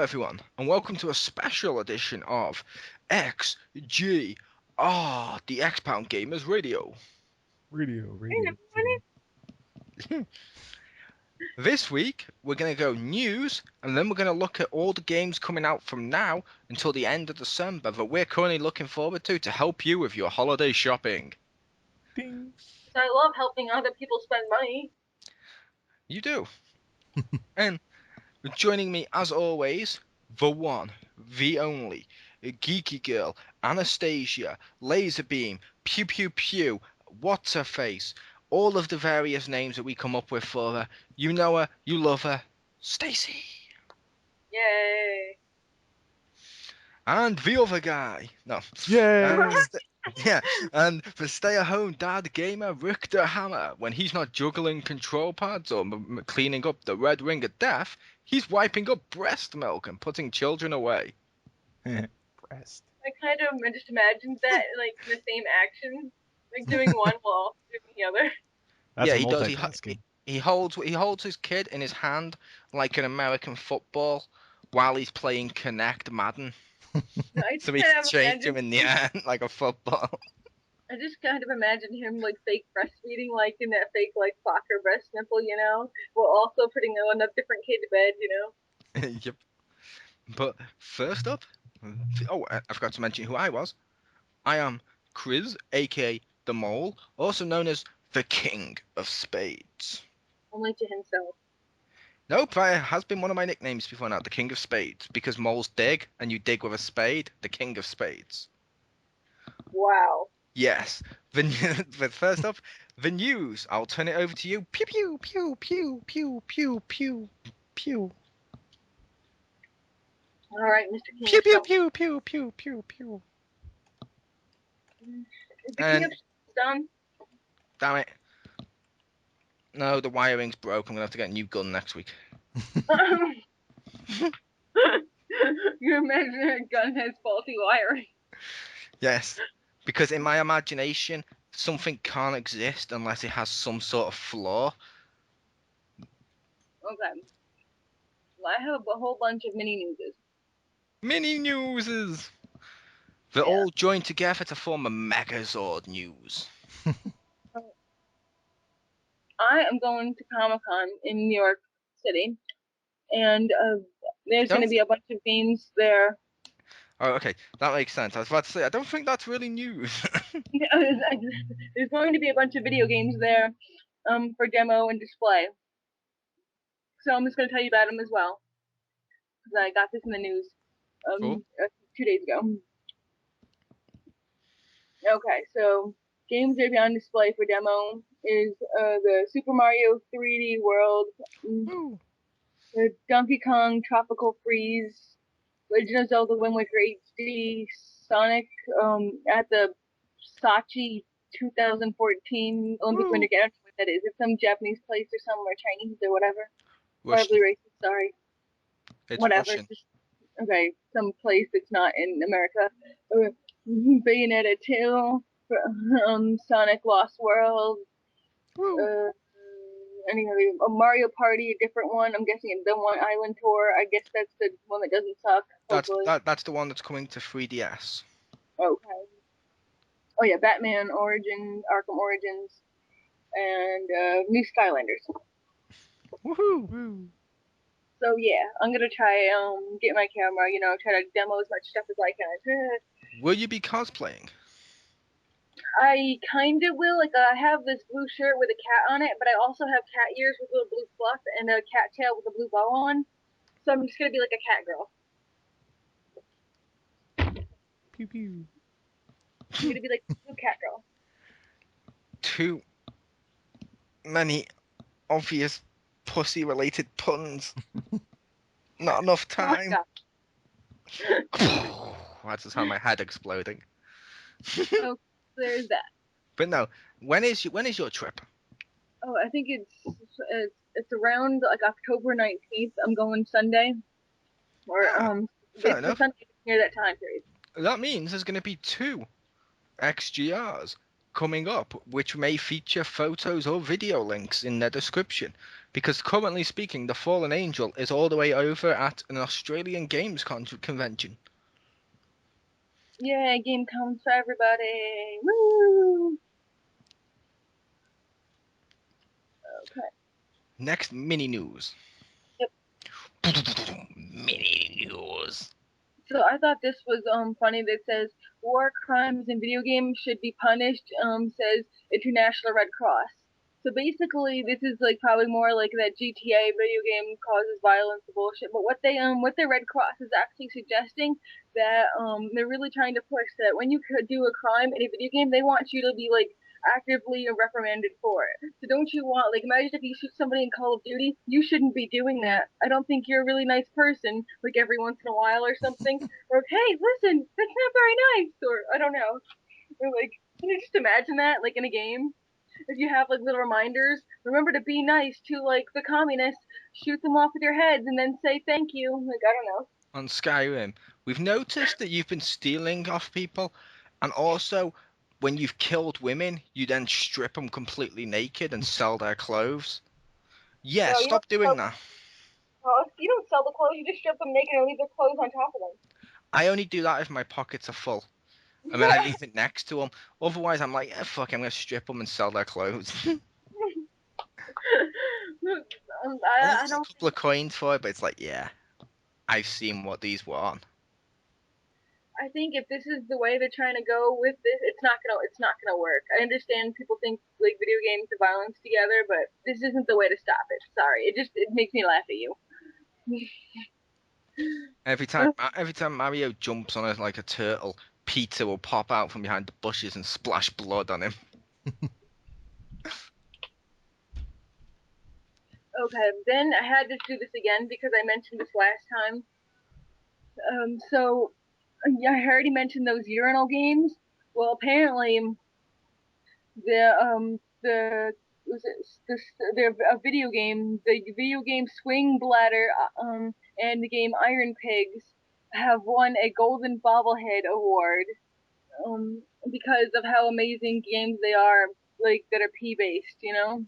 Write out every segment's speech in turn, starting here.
everyone, and welcome to a special edition of XGR, the Xpound Gamers Radio. Radio. This week, we're going to go news, and then we're going to look at all the games coming out from now until the end of December that we're currently looking forward to help you with your holiday shopping. Ding. I love helping other people spend money. You do. And joining me, as always, the one, the only, Geeky Girl, Anastasia, Laserbeam, Pew Pew Pew, What's Her Face, all of the various names that we come up with for her. You know her, you love her, Stacy. Yay. And the other guy. No. Yay! And the stay-at-home dad gamer, Rick the Hammer. When he's not juggling control pads or cleaning up the red ring of death, he's wiping up breast milk and putting children away. Breast. I kind of just imagined that, like, in the same action. Like, doing one while doing the other. That's He does. multitasking. He holds his kid in his hand like an American football while he's playing Connect Madden. I just So he kind of changed him in the end like a football. I just kind of imagine him, like, fake breastfeeding, like, in that fake, like, soccer breast nipple, you know? While also putting a different kid to bed, you know? Yep. But first up, I forgot to mention who I was. I am Chris, aka the Mole, also known as the King of Spades. Only to himself. Nope, that has been one of my nicknames before now, the King of Spades, because moles dig, and you dig with a spade, the King of Spades. Wow. Yes. But first up, the news. I'll turn it over to you. Pew pew pew pew pew pew pew pew. All right, Mr. King. Pew pew pew pew pew pew pew. Is the King of Spades done? Damn it. No, the wiring's broke. I'm gonna have to get a new gun next week. You imagine a gun has faulty wiring. Yes. Because in my imagination, something can't exist unless it has some sort of flaw. Okay. Well, I have a whole bunch of mini newses. Mini newses. They're all joined together to form a Megazord news. I am going to Comic-Con in New York City, and there's going to be a bunch of games there. Oh, okay. That makes sense. I was about to say, I don't think that's really news. There's going to be a bunch of video games there for demo and display. So I'm just going to tell you about them as well, because I got this in the news Cool. 2 days ago. Okay, so games that will be on display for demo is the Super Mario 3D World, the Donkey Kong Tropical Freeze, Legend of Zelda Wind Waker HD, Sonic at the Sochi 2014 Olympic Winter Games. I don't know what that is. It's some Japanese place or somewhere Chinese or whatever. Probably racist, sorry. It's whatever. Russian. Just, okay, some place that's not in America. Bayonetta 2, Sonic Lost World, a Mario Party, a different one. I'm guessing the one Island Tour. I guess that's the one that doesn't suck. That's the one that's coming to 3DS. Okay. Oh yeah, Batman Origins, Arkham Origins, and new Skylanders. Woohoo! So yeah, I'm gonna try get my camera, try to demo as much stuff as I can. Will you be cosplaying? I kind of will. Like, I have this blue shirt with a cat on it, but I also have cat ears with little blue fluff and a cat tail with a blue bow on. So I'm just gonna be like a cat girl. Pew pew. I'm gonna be like a blue cat girl. Too many obvious pussy-related puns. Not enough time. That's just how my head exploding. So there's that. But no, when is your trip? Oh, I think it's around like October 19th. I'm going Sunday, or fair enough. Sunday near that time period. That means there's going to be 2 XGRs. coming up, which may feature photos or video links in their description. Because currently speaking, the Fallen Angel is all the way over at an Australian Games convention. Yeah, game comes for everybody. Woo! Okay. Next, mini news. Yep. Mini news. So I thought this was funny that says war crimes in video games should be punished, says International Red Cross. So basically this is like probably more like that GTA video game causes violence bullshit, but what their Red Cross is actually suggesting that they're really trying to push that when you could do a crime in a video game, they want you to be like actively reprimanded for it. So don't you want, like, imagine if you shoot somebody in Call of Duty, you shouldn't be doing that. I don't think you're a really nice person, like every once in a while or something. Or, hey, listen, that's not very nice. Or, I don't know. Or, like, can you just imagine that, like, in a game? If you have, like, little reminders, remember to be nice to, like, the communists, shoot them off with your heads, and then say thank you. Like, I don't know. On Skyrim, we've noticed that you've been stealing off people, and also when you've killed women, you then strip them completely naked and sell their clothes. Yeah, No, stop doing that. you don't sell the clothes, you just strip them naked and leave their clothes on top of them. I only do that if my pockets are full. I mean, I leave it next to them. Otherwise, I'm like, yeah, fuck, I'm going to strip them and sell their clothes. I There's a don't. couple of coins for it, but it's like, yeah, I've seen what these were on. I think if this is the way they're trying to go with this, it's not gonna work. I understand people think like video games and violence together, but this isn't the way to stop it. Sorry, it makes me laugh at you. Every time Mario jumps on like a turtle, Peter will pop out from behind the bushes and splash blood on him. Okay, then I had to do this again because I mentioned this last time. So yeah, I already mentioned those urinal games. Well, apparently the was it this the a video game the video game Swing Bladder and the game Iron Pigs have won a Golden Bobblehead Award because of how amazing games they are, like that are P based, you know.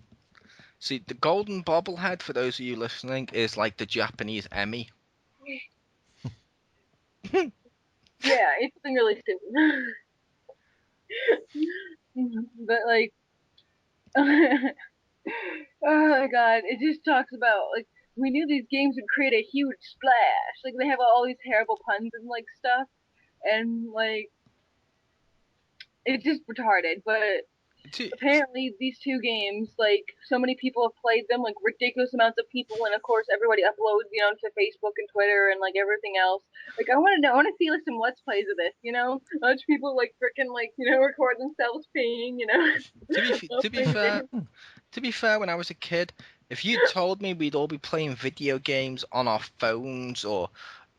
See, the golden bobblehead, for those of you listening, is like the Japanese Emmy. Yeah, it's something really stupid. But like oh my god, it just talks about like we knew these games would create a huge splash. Like they have all these terrible puns and like stuff, and like it's just retarded. But apparently these two games, like so many people have played them, like ridiculous amounts of people, and of course everybody uploads, you know, to Facebook and Twitter and like everything else. Like I want to know, I want to see like some let's plays of this, you know, a bunch of people like freaking like you know record themselves peeing, you know. To be fair, when I was a kid, if you'd told me we'd all be playing video games on our phones or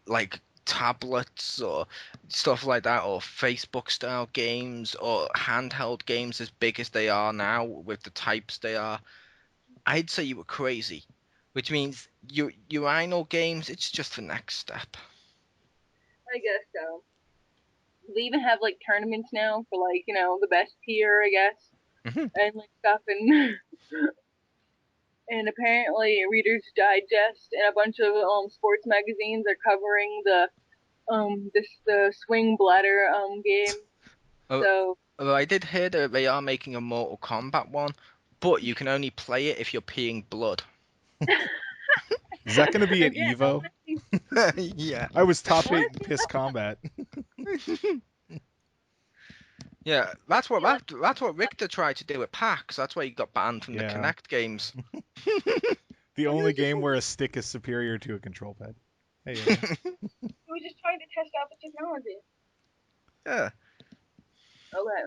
like tablets or stuff like that, or Facebook style games or handheld games as big as they are now with the types they are, I'd say you were crazy. Which means urinal games, it's just the next step. I guess so. They even have like tournaments now for like you know the best peer, I guess, and like stuff and. And apparently, Reader's Digest and a bunch of sports magazines are covering the Swing Bladder game. So I did hear that they are making a Mortal Kombat one, but you can only play it if you're peeing blood. Is that going to be at again, Evo? Yeah. I was top 8 in Piss Combat. Yeah, that's what Richter tried to do at PAX. That's why he got banned from the Yeah. Kinect games. The only game where a stick is superior to a control pad. Hey, he was just trying to test out the technology. Yeah. Okay.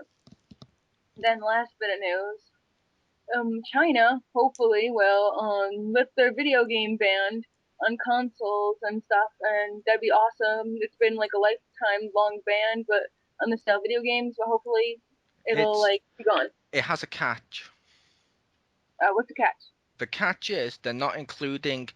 Then last bit of news. China hopefully will lift their video game ban on consoles and stuff, and that'd be awesome. It's been like a lifetime long ban, but on the style video games, but hopefully it'll like be gone. It has a catch. What's the catch? The catch is they're not including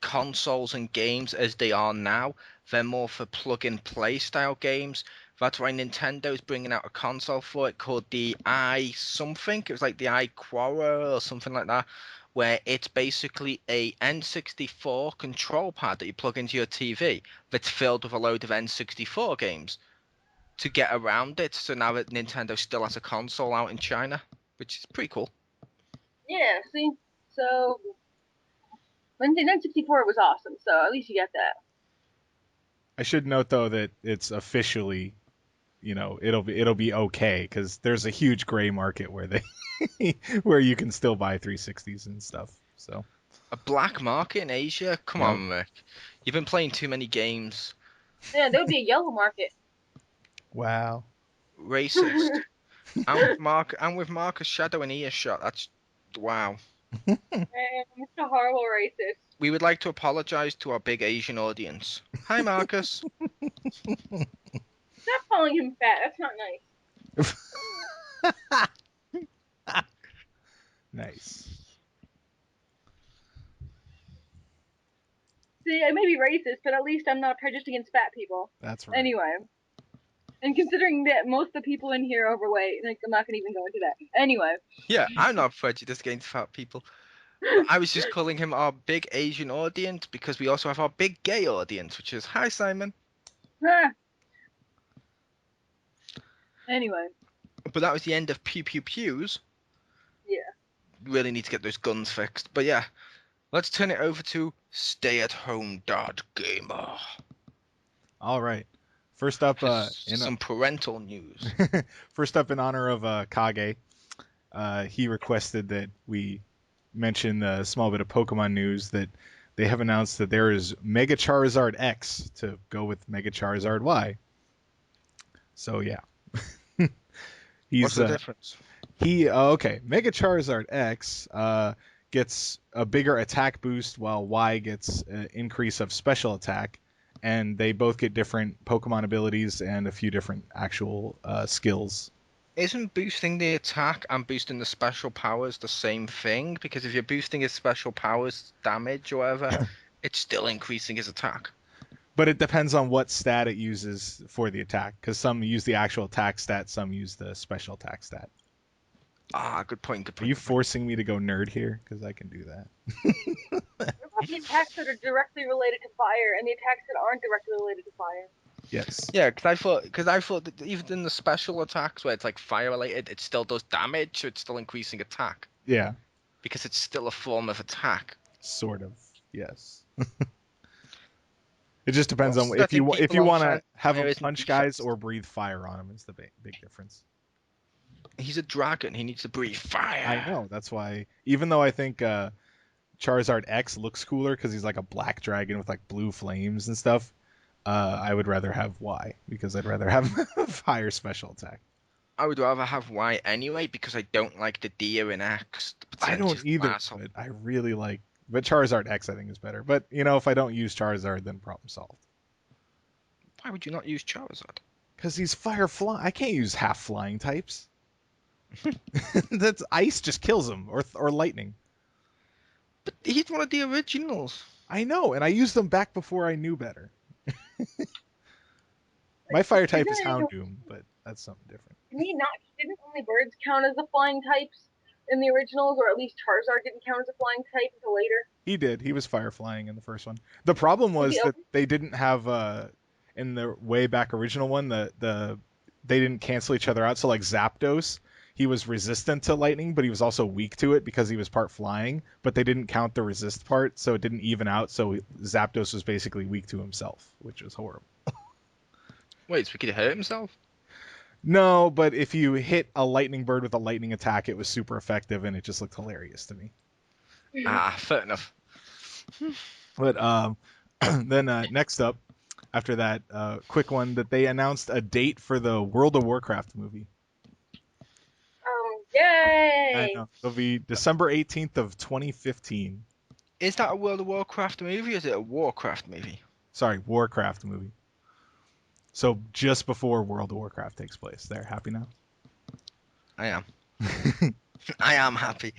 consoles and games as they are now. They're more for plug and play style games. That's why Nintendo's bringing out a console for it called the i something. It was like the iQuara or something like that, where it's basically a N64 control pad that you plug into your TV that's filled with a load of N64 games to get around it. So now that Nintendo still has a console out in China, which is pretty cool. Yeah, see? So, Nintendo 64 was awesome, so at least you get that. I should note though that it's officially, it'll be okay because there's a huge gray market where where you can still buy 360s and stuff. So A black market in Asia? Come Yep. on, Rick. You've been playing too many games. Yeah, there would be a yellow market. wow. Racist. I'm with Marcus Shadow and earshot. That's wow. I'm a horrible racist. We would like to apologize to our big Asian audience. Hi, Marcus. Stop calling him fat. That's not nice. Nice. See, I may be racist, but at least I'm not prejudiced against fat people. That's right. Anyway. And considering that most of the people in here are overweight, like, I'm not going to even go into that. Anyway. Yeah, I'm not prejudiced against fat people. I was just calling him our big Asian audience because we also have our big gay audience, which is hi, Simon. Ah. Anyway. But that was the end of pew pew pews. Yeah. Really need to get those guns fixed. But yeah, let's turn it over to stay-at-home.gamer. All right. First up, some parental news. First up, in honor of Kage, he requested that we mention a small bit of Pokemon news that they have announced that there is Mega Charizard X to go with Mega Charizard Y. So yeah. What's the difference? Mega Charizard X gets a bigger attack boost while Y gets an increase of special attack, and they both get different Pokemon abilities and a few different actual skills. Isn't boosting the attack and boosting the special powers the same thing? Because if you're boosting his special powers damage or whatever, it's still increasing his attack. But it depends on what stat it uses for the attack, because some use the actual attack stat, some use the special attack stat. Ah, good point. Are you forcing me to go nerd here? Because I can do that. What about the attacks that are directly related to fire and the attacks that aren't directly related to fire? Yes. Yeah, because I thought that even in the special attacks where it's like fire related, it still does damage, so it's still increasing attack. Yeah. Because it's still a form of attack. Sort of. Yes. It just depends on if you want to have him punch guys or breathe fire on him is the big difference. He's a dragon. He needs to breathe fire. I know. That's why, even though I think Charizard X looks cooler because he's like a black dragon with like blue flames and stuff, I would rather have Y because I'd rather have higher special attack. I would rather have Y anyway because I don't like the deer in X. I don't either. But I really like. But Charizard X I think is better. But if I don't use Charizard, then problem solved. Why would you not use Charizard? Because he's fire flying. I can't use half flying types. That's ice just kills him, or lightning. But he's one of the originals. I know, and I used them back before I knew better. My fire type is Houndoom, but that's something different. Didn't only birds count as the flying types in the originals, or at least Charizard didn't count as a flying type until later? He did. He was fire flying in the first one. The problem was that they didn't have in the way back original one they didn't cancel each other out. So like Zapdos, he was resistant to lightning, but he was also weak to it because he was part flying. But they didn't count the resist part, so it didn't even out. So Zapdos was basically weak to himself, which was horrible. Wait, so he could hurt himself? No, but if you hit a lightning bird with a lightning attack, it was super effective, and it just looked hilarious to me. Ah, fair enough. But then next up, after that, quick one, that they announced a date for the World of Warcraft movie. Yay! I know. It'll be December 18th of 2015. Is that a World of Warcraft movie or is it a Warcraft movie? Sorry, Warcraft movie. So just before World of Warcraft takes place. There, happy now? I am. I am happy.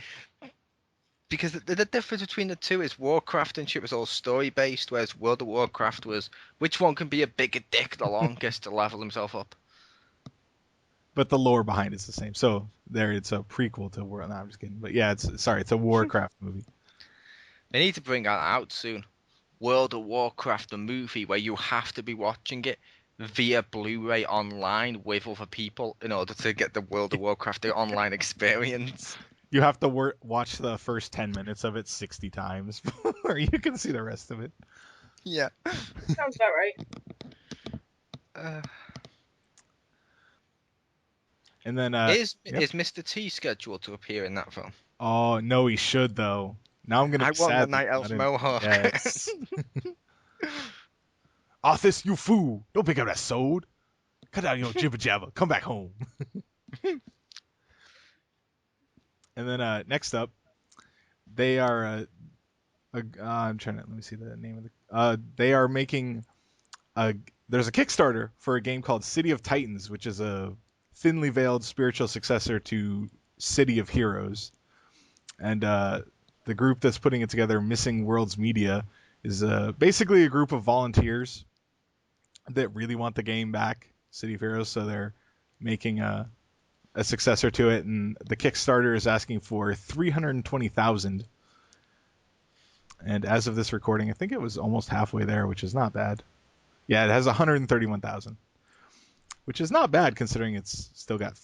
Because the difference between the two is Warcraft and shit was all story-based, whereas World of Warcraft was which one can be a bigger dick the longest to level himself up. but the lore behind it's the same. So there, it's a prequel to World. No, I'm just kidding. But yeah, it's a Warcraft movie. They need to bring that out soon. World of Warcraft, the movie, where you have to be watching it via Blu-ray online with other people in order to get the World of Warcraft the online experience. You have to watch the first 10 minutes of it 60 times before you can see the rest of it. Yeah. Sounds about right. And then Is yep. Mr. T scheduled to appear in that film? Oh no, he should though. Now I'm gonna I be want the sad. Night Elf Mohawk. Yes. Arthas, you fool! Don't pick up that sword. Cut out your jibber jabber. Come back home. And then next up, they are. I'm trying to let me see the name of the. They are making. There's a Kickstarter for a game called City of Titans, which is a thinly veiled spiritual successor to City of Heroes, and the group that's putting it together, Missing Worlds Media, is basically a group of volunteers that really want the game back, City of Heroes. So they're making a successor to it, and the Kickstarter is asking for 320,000. And as of this recording, I think it was almost halfway there, which is not bad. Yeah, it has 131,000, which is not bad considering it's still got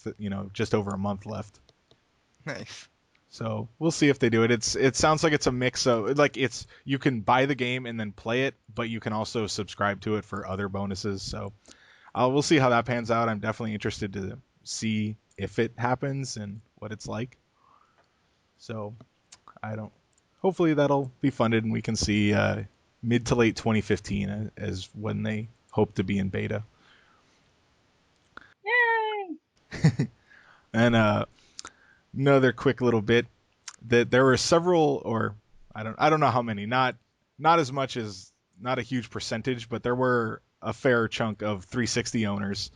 just over a month left. Nice. So we'll see if they do it. It sounds like it's a mix of you can buy the game and then play it, but you can also subscribe to it for other bonuses. So we'll see how that pans out. I'm definitely interested to see if it happens and what it's like. So hopefully that'll be funded and we can see mid to late 2015 as when they hope to be in beta. Yay! And another quick little bit that there were several, or I don't know how many, not as much as, not a huge percentage, but there were a fair chunk of 360 owners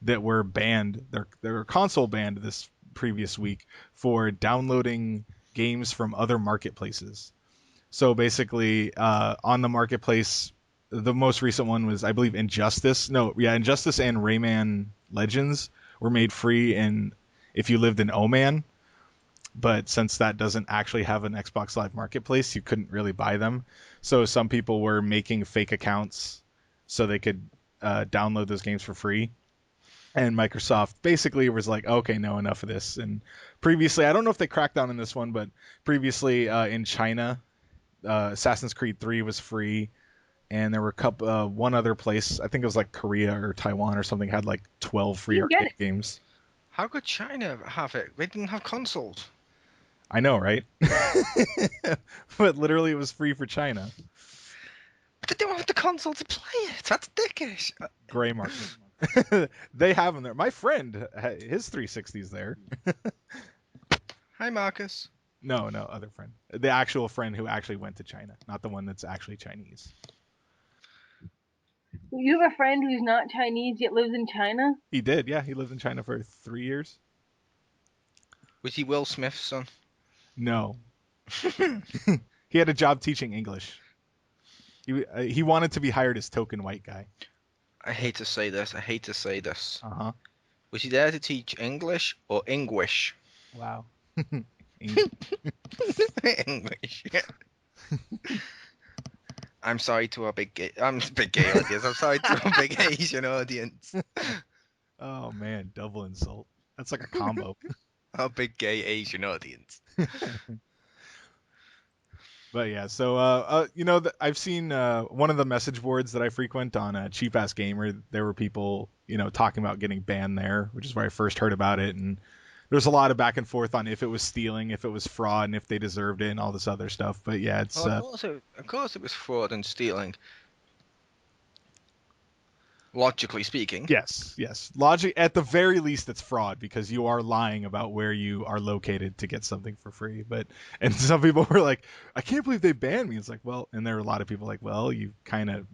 that were banned. They were console banned this previous week for downloading games from other marketplaces. So basically, on the marketplace, the most recent one was, I believe, Injustice and Rayman Legends were made free if you lived in Oman. But since that doesn't actually have an Xbox Live Marketplace, you couldn't really buy them. So some people were making fake accounts so they could download those games for free. And Microsoft basically was like, okay, no, enough of this. And previously, I don't know if they cracked down on this one, but previously in China, Assassin's Creed 3 was free. And there were one other place, I think it was like Korea or Taiwan or something, had like 12 free arcade games. How could China have it? They didn't have consoles. I know, right? But literally, it was free for China. But they don't have the console to play it. That's dickish. Gray market. They have them there. My friend, his 360's there. Hi, Marcus. No, other friend. The actual friend who actually went to China, not the one that's actually Chinese. You have a friend who's not Chinese yet lives in China? He did, yeah. He lived in China for 3 years. Was he Will Smith's son? No. He had a job teaching English. He wanted to be hired as token white guy. I hate to say this. Uh-huh. Was he there to teach English or English? Wow. English. I'm sorry to our big gay audience. I'm sorry to our big Asian audience. Oh man, double insult. That's like a combo. Our big gay Asian audience. But yeah, so I've seen one of the message boards that I frequent on Cheap Ass Gamer. There were people talking about getting banned there, which is where I first heard about it. And there's a lot of back and forth on if it was stealing, if it was fraud, and if they deserved it, and all this other stuff. But yeah, it's of course it was fraud and stealing. Logically speaking. Yes. Logic, at the very least, it's fraud because you are lying about where you are located to get something for free. And some people were like, I can't believe they banned me. It's like, well, and there were a lot of people like, well, you kind of,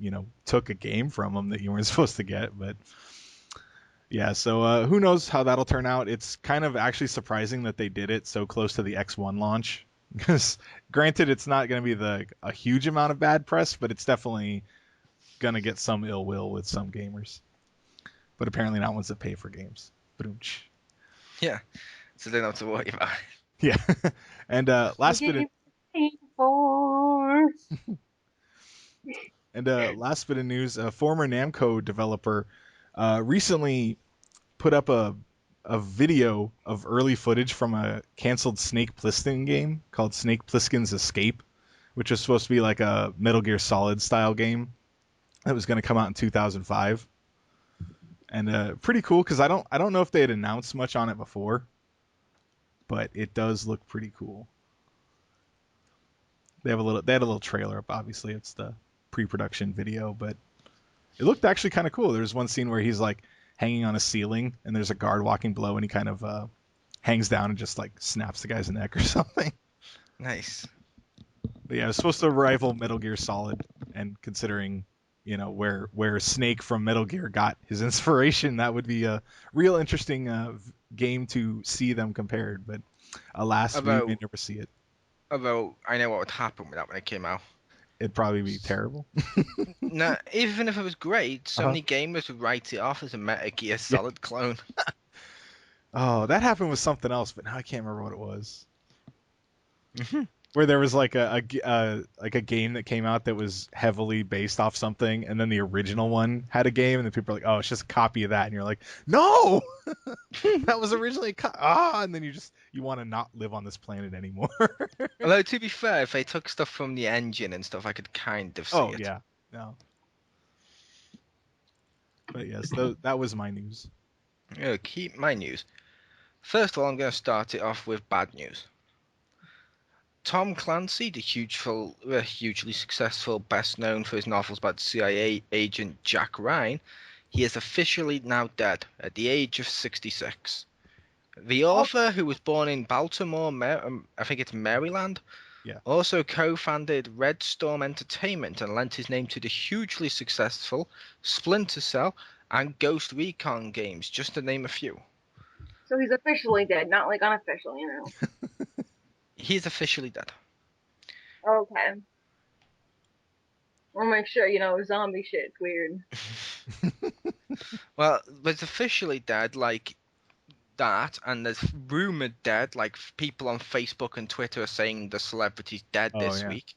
took a game from them that you weren't supposed to get. But yeah, so who knows how that'll turn out. It's kind of actually surprising that they did it so close to the X1 launch. Because granted, it's not going to be a huge amount of bad press, but it's definitely going to get some ill will with some gamers. But apparently not ones that pay for games. Boom-ch. Yeah, so they don't have to worry about it. Yeah. And last bit of news, a former Namco developer recently put up a video of early footage from a canceled Snake Plissken game called Snake Plissken's Escape, which was supposed to be like a Metal Gear Solid style game that was going to come out in 2005. And pretty cool because I don't know if they had announced much on it before, but it does look pretty cool. They had a little trailer up. Obviously, it's the pre-production video, but it looked actually kind of cool. There's one scene where he's like hanging on a ceiling, and there's a guard walking below, and he kind of hangs down and just like snaps the guy's neck or something. Nice. But yeah, it's supposed to rival Metal Gear Solid, and considering where Snake from Metal Gear got his inspiration, that would be a real interesting game to see them compared. But alas, we may never see it. Although I know what would happen with that when it came out. It'd probably be terrible. No, even if it was great, so many gamers would write it off as a Metal Gear Solid clone. Oh, that happened with something else, but now I can't remember what it was. Where there was like a game that came out that was heavily based off something, and then the original one had a game, and then people are like, "Oh, it's just a copy of that," and you're like, "No, that was originally and then you want to not live on this planet anymore. Although to be fair, if they took stuff from the engine and stuff, I could kind of see it. Oh yeah, no. But yes, that was my news. Keep my news. First of all, I'm going to start it off with bad news. Tom Clancy, the hugely successful, best known for his novels about CIA agent Jack Ryan, he is officially now dead at the age of 66. The author, who was born in Baltimore, I think it's Maryland, also co-founded Red Storm Entertainment and lent his name to the hugely successful Splinter Cell and Ghost Recon games, just to name a few. So he's officially dead, not like unofficial, He's officially dead. Okay. We'll make sure, zombie shit's weird. Well, there's officially dead, like that, and there's rumored dead, like people on Facebook and Twitter are saying the celebrity's dead this week.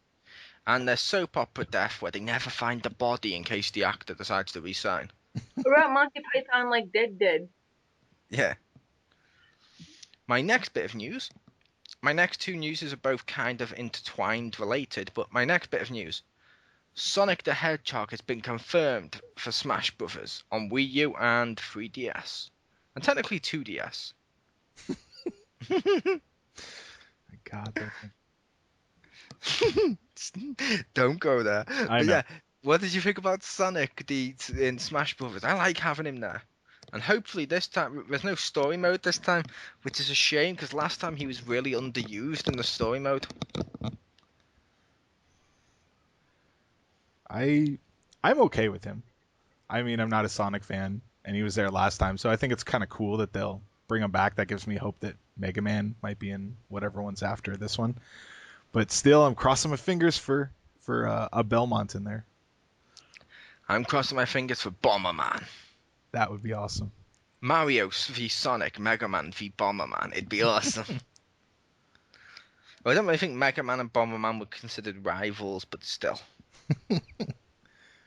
And there's soap opera death where they never find the body in case the actor decides to resign. What about Monty Python, like dead? Yeah. My next bit of news. My next two newses are both kind of intertwined, related, but my next bit of news. Sonic the Hedgehog has been confirmed for Smash Bros. On Wii U and 3DS. And technically 2DS. My God. Don't go there. I know. Yeah, what did you think about Sonic in Smash Bros? I like having him there. And hopefully this time, there's no story mode this time, which is a shame because last time he was really underused in the story mode. I'm okay with him. I mean, I'm not a Sonic fan, and he was there last time, so I think it's kind of cool that they'll bring him back. That gives me hope that Mega Man might be in whatever one's after this one. But still, I'm crossing my fingers for a Belmont in there. I'm crossing my fingers for Bomberman. That would be awesome. Mario v Sonic, Mega Man v Bomberman. It'd be awesome. Well, I don't really think Mega Man and Bomberman were considered rivals, but still.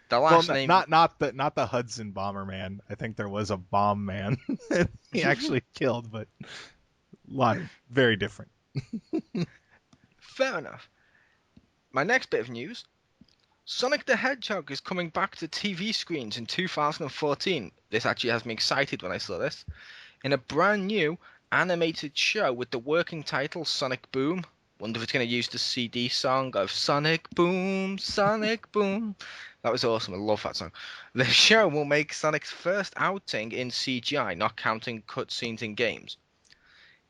The last name, not the Hudson Bomberman. I think there was a Bomb Man that he actually killed, but very different. Fair enough. My next bit of news. Sonic the Hedgehog is coming back to TV screens in 2014. This actually has me excited when I saw this. In a brand new animated show with the working title Sonic Boom. Wonder if it's going to use the CD song of Sonic Boom, Sonic Boom. That was awesome. I love that song. The show will make Sonic's first outing in CGI, not counting cutscenes in games.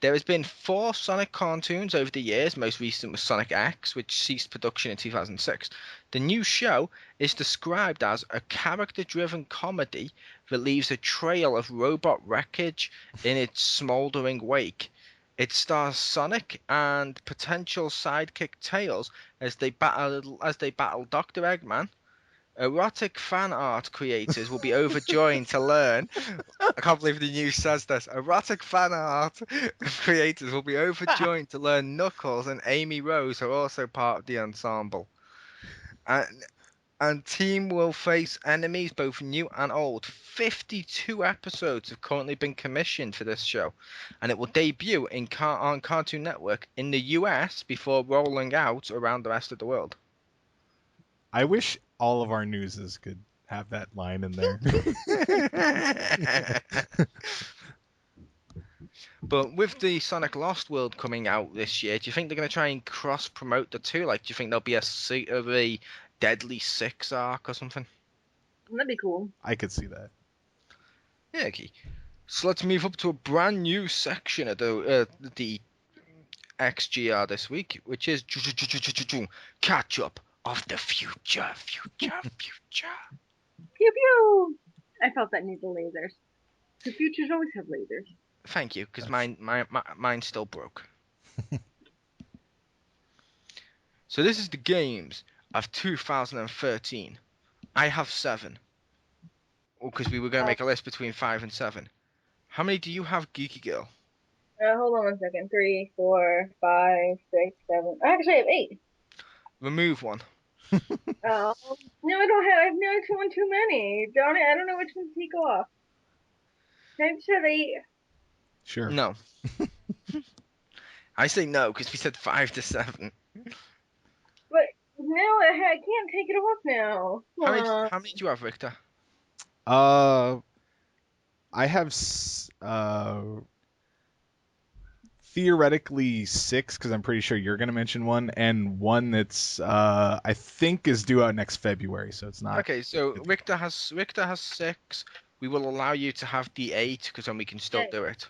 There has been 4 Sonic cartoons over the years, most recent was Sonic X, which ceased production in 2006. The new show is described as a character-driven comedy that leaves a trail of robot wreckage in its smouldering wake. It stars Sonic and potential sidekick Tails as they battle Dr. Eggman, Erotic fan art creators will be overjoyed to learn. I can't believe the news says this. Erotic fan art creators will be overjoyed to learn Knuckles and Amy Rose are also part of the ensemble. And team will face enemies both new and old. 52 episodes have currently been commissioned for this show, and it will debut on Cartoon Network in the US before rolling out around the rest of the world. I wish all of our newses could have that line in there. But with the Sonic Lost World coming out this year, do you think they're going to try and cross promote the two? Like, do you think there'll be a Deadly Six arc or something? That'd be cool. I could see that. Yeah, okay. So let's move up to a brand new section of the XGR this week, which is catch up of the future. Pew pew! I felt that need the lasers. The futures always have lasers. Thank you, because mine still broke. So this is the games of 2013. I have 7. Because we were going to make a list between 5 and 7. How many do you have, Geeky Girl? Hold on 1 second. 3, 4, 5, 6, 7. I actually have 8. Remove one. Oh, no, I don't have. I have no too many. Darn it, I don't know which one to take off. I just have 8. Sure. No. I say no, because we said 5 to 7. But now I can't take it off now. How many do you have, Richter? I have theoretically 6 because I'm pretty sure you're gonna mention one, and one that's I think is due out next February, so it's not. Okay, so Richter has 6. We will allow you to have the 8 because then we can still do it.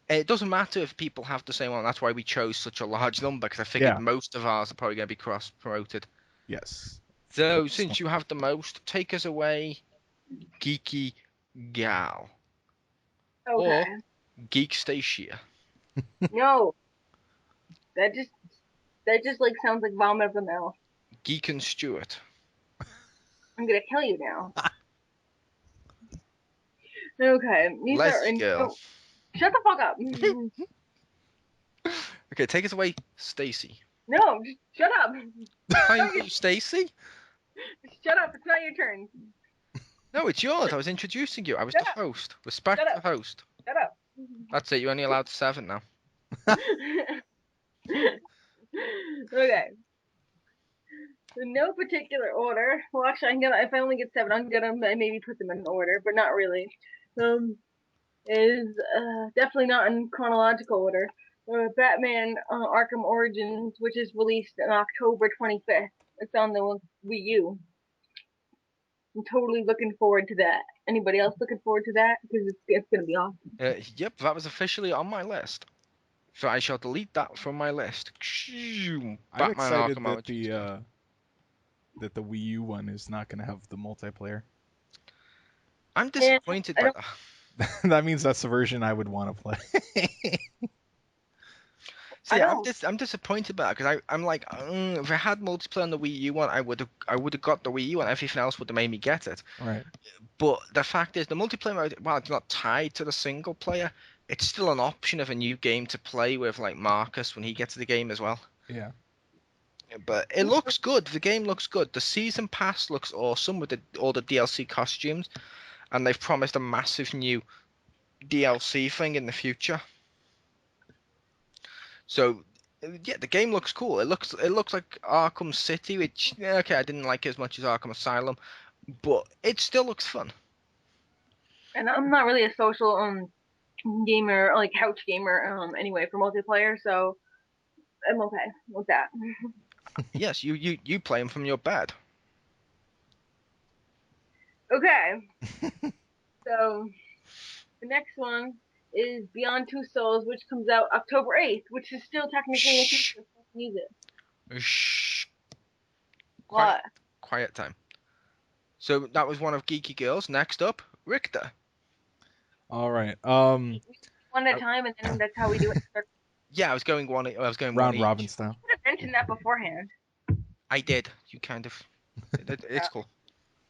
It doesn't matter if people have the same one. That's why we chose such a large number, because I figured most of ours are probably going to be cross-promoted. Yes. So, since you have the most, take us away, Geeky Gal. Okay. Or Geek Stacia. No. That just like sounds like vomit of the mouth. Geek and Stuart. I'm gonna kill you now. Okay. Leslie Girl. Shut the fuck up. Okay, take us away, Stacy. No, just shut up. Thank you, Stacy. Shut up. It's not your turn. No, it's yours. I was introducing you. I was the host. Respect the host. Shut up. That's it. You're only allowed 7 now. Okay. In no particular order. Well, actually, if I only get 7, I'm gonna maybe put them in order, but not really. Is definitely not in chronological order. Batman Arkham Origins, which is released on October 25th. It's on the Wii U. I'm totally looking forward to that. Anybody else looking forward to that? Because it's going to be awesome. Yep, that was officially on my list. So I shall delete that from my list. I'm excited that the Wii U one is not going to have the multiplayer. I'm disappointed by that. That means that's the version I would want to play. See, I'm disappointed by that because I'm like, if I had multiplayer on the Wii U one, I would have got the Wii U and everything else would have made me get it. Right. But the fact is, the multiplayer mode, while it's not tied to the single player, it's still an option of a new game to play with, like Marcus when he gets to the game as well. Yeah. But it looks good. The game looks good. The season pass looks awesome with all the DLC costumes, and they've promised a massive new DLC thing in the future. So, yeah, the game looks cool. It looks like Arkham City, which I didn't like it as much as Arkham Asylum, but it still looks fun. And I'm not really a social gamer, like couch gamer anyway for multiplayer, so I'm okay with that. Yes, you play them from your bed. Okay. So the next one is Beyond Two Souls, which comes out October 8th, which is still technically a future music. Shh. What? Quiet time. So that was one of Geeky Girls. Next up, Richter. All right. One at a time, and then that's how we do it. Yeah, I was going round robin style. You could have mentioned that beforehand. I did. You kind of. It's cool.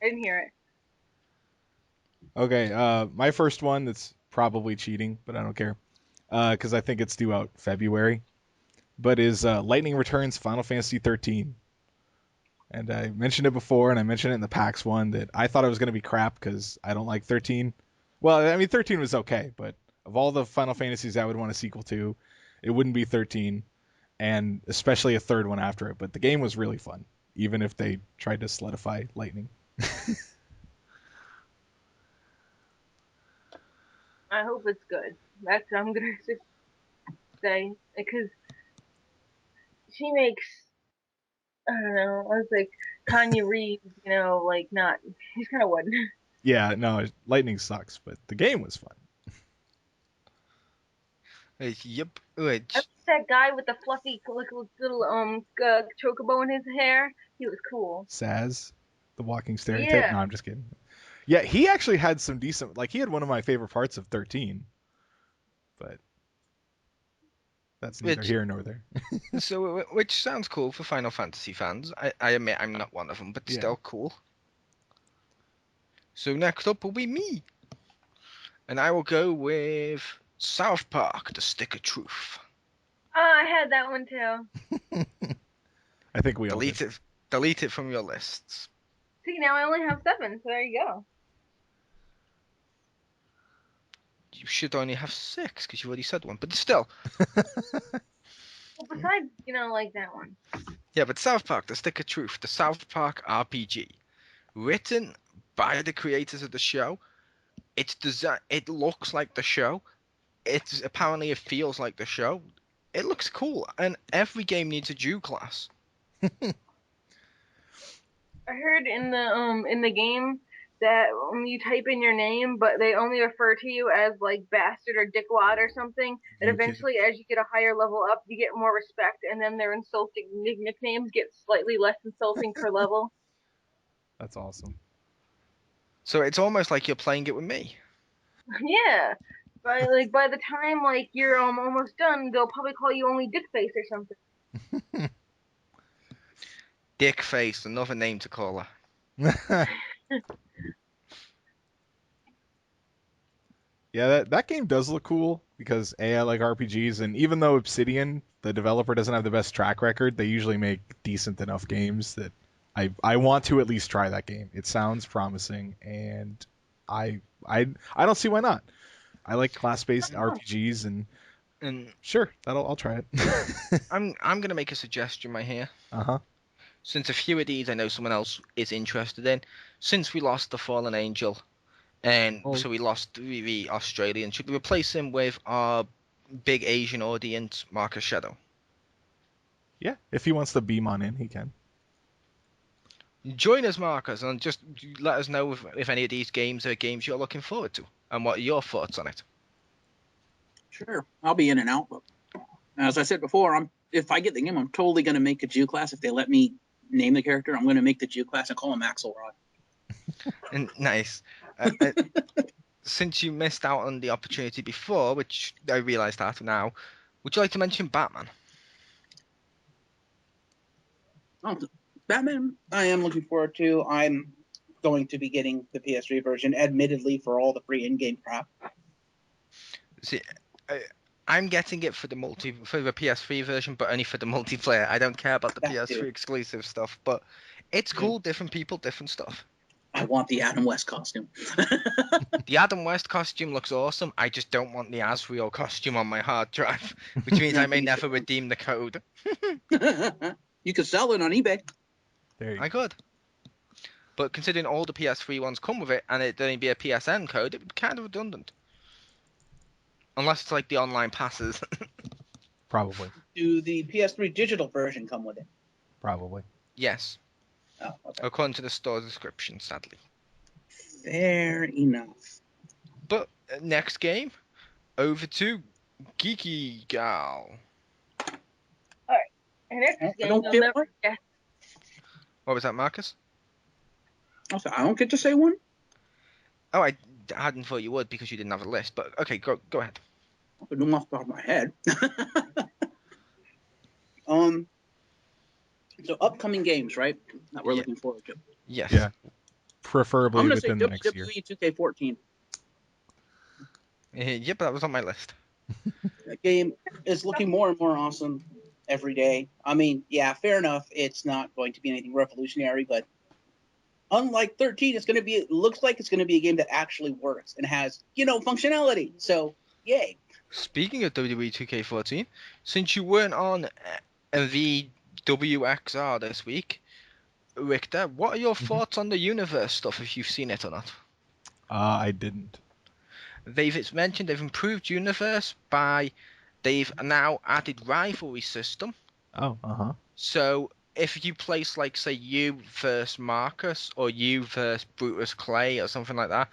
I didn't hear it. Okay, my first one that's probably cheating, but I don't care, because I think it's due out February. But is Lightning Returns Final Fantasy 13. And I mentioned it before, and I mentioned it in the PAX one that I thought it was going to be crap because I don't like 13. Well, I mean 13 was okay, but of all the Final Fantasies I would want a sequel to, it wouldn't be 13, and especially a third one after it. But the game was really fun, even if they tried to solidify Lightning. I hope it's good. That's what I'm gonna say because she makes. I don't know. I was like Kanye Reeves, like not. He's kind of one. Yeah, no, Lightning sucks, but the game was fun. Yep. I like that guy with the fluffy little chocobo in his hair. He was cool. Saz, the walking stereotype. Yeah. No, I'm just kidding. Yeah, he actually had some decent. Like he had one of my favorite parts of 13, but that's neither Which here nor there. which sounds cool for Final Fantasy fans. I admit I'm not one of them, but Yeah. still cool. So next up will be me, and I will go with South Park: The Stick of Truth. Oh, I had that one too. I think we all Delete did. it. Delete it from your lists. See, now I only have 7, so there you go. You should only have 6 because you already said one, but still. Well, besides, like that one. Yeah, but South Park: The Stick of Truth, the South Park RPG, written by the creators of the show. It's design. It looks like the show. It feels like the show. It looks cool, and every game needs a Jew class. I heard in the game that when you type in your name, but they only refer to you as like bastard or dickwad or something. And You kid. eventually, as you get a higher level up, you get more respect, and then their insulting nicknames get slightly less insulting per level. That's awesome. So it's almost like you're playing it with me. Yeah. By the time you're almost done, they'll probably call you only Dickface or something. Dickface, another name to call her. Yeah, that game does look cool because I like RPGs, and even though Obsidian, the developer, doesn't have the best track record, they usually make decent enough games that I want to at least try that game. It sounds promising, and I don't see why not. I like class-based RPGs, and And sure, I'll try it. I'm gonna make a suggestion right here. Uh-huh. Since a few of these I know someone else is interested in. Since we lost the Fallen Angel, and Oh. so we lost the Australian, should we replace him with our big Asian audience, Marcus Shadow? Yeah, if he wants to beam on in, he can. Join us, Marcus, and just let us know if any of these games are games you're looking forward to, and what are your thoughts on it. Sure, I'll be in and out. But as I said before, if I get the game, I'm totally going to make a Jew class. If they let me name the character, I'm going to make the Jew class and call him Axelrod. And nice. Since you missed out on the opportunity before, which I realised after now, would you like to mention Batman? Oh, Batman, I am looking forward to. I'm going to be getting the PS3 version, admittedly, for all the free in-game crap. See, I'm getting it for the PS3 version, but only for the multiplayer. I don't care about the That PS3 too. exclusive stuff, but it's cool. Different people, different stuff. I want the Adam West costume. The Adam West costume looks awesome. I just don't want the Asriel costume on my hard drive, which means I may never redeem the code. You could sell it on eBay. There you I could. But considering all the PS3 ones come with it, and it'd only be a PSN code, it would be kind of redundant. Unless it's like the online passes. Probably. Do the PS3 digital version come with it? Probably. Yes. Oh, okay. According to the store description, sadly. Fair enough. But next game, over to Geeky Gal. And next game, I don't you'll get never one. guess. What was that, Marcus? I don't get to say one. Oh, I hadn't thought you would because you didn't have a list. But okay, go ahead. I can do them off the top of my head. So upcoming games, right? That we're Yeah. looking forward to. Yes. Yeah. Preferably I'm gonna say within the next year. WWE 2K14. Yep, that was on my list. That game is looking more and more awesome every day. I mean, yeah, fair enough. It's not going to be anything revolutionary, but unlike 13, it looks like it's gonna be a game that actually works and has, functionality. So, yay. Speaking of WWE 2K14, since you weren't on the WXR this week, Richter, what are your thoughts on the universe stuff, if you've seen it or not? I didn't. It's mentioned they've improved universe by they've now added rivalry system. Oh, uh-huh. So if you place, like, say, you versus Marcus or you versus Brutus Clay or something like that,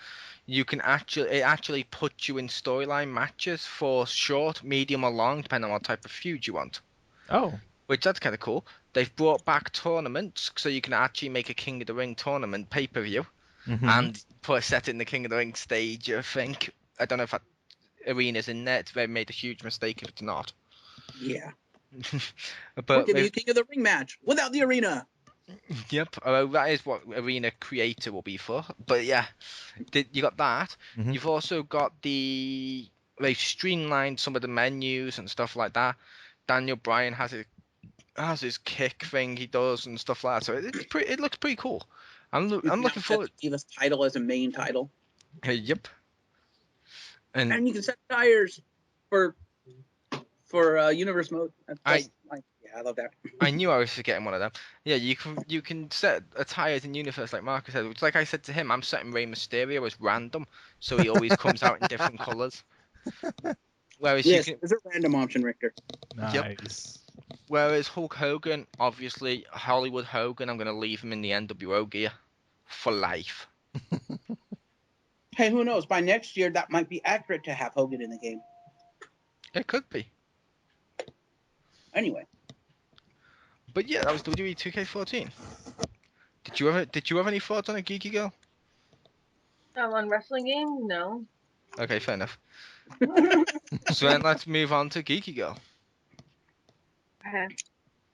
it actually puts you in storyline matches for short, medium, or long, depending on what type of feud you want. Oh. Which, that's kind of cool. They've brought back tournaments, so you can actually make a King of the Ring tournament pay-per-view Mm-hmm. and put a set in the King of the Ring stage. I think, I don't know if that arena's in there. They made a huge mistake if it's not. Yeah. We're But giving you King of the Ring match without the arena. yep, that is what Arena Creator will be for. But yeah, you got that. Mhm. You've also got they've streamlined some of the menus and stuff like that. Daniel Bryan has his kick thing he does and stuff like that. So it looks pretty cool. I'm You can now looking set forward. the Divas title as a main title. Yep. And And you can set tires for universe mode. I love that. I knew I was forgetting one of them. Yeah, you can set attires in universe like Marcus said. Which, like I said to him, I'm setting Rey Mysterio as random, so he always comes out in different colors. Whereas Yes, there's a random option, Richter. Nice. Whereas Hulk Hogan, obviously Hollywood Hogan, I'm gonna leave him in the NWO gear for life. Hey, who knows? By next year, that might be accurate to have Hogan in the game. It could be. Anyway, But yeah, that was WWE 2K14. Did you have any thoughts on it, Geeky Girl? On wrestling games? No. Okay, fair enough. So then let's move on to Geeky Girl. Okay.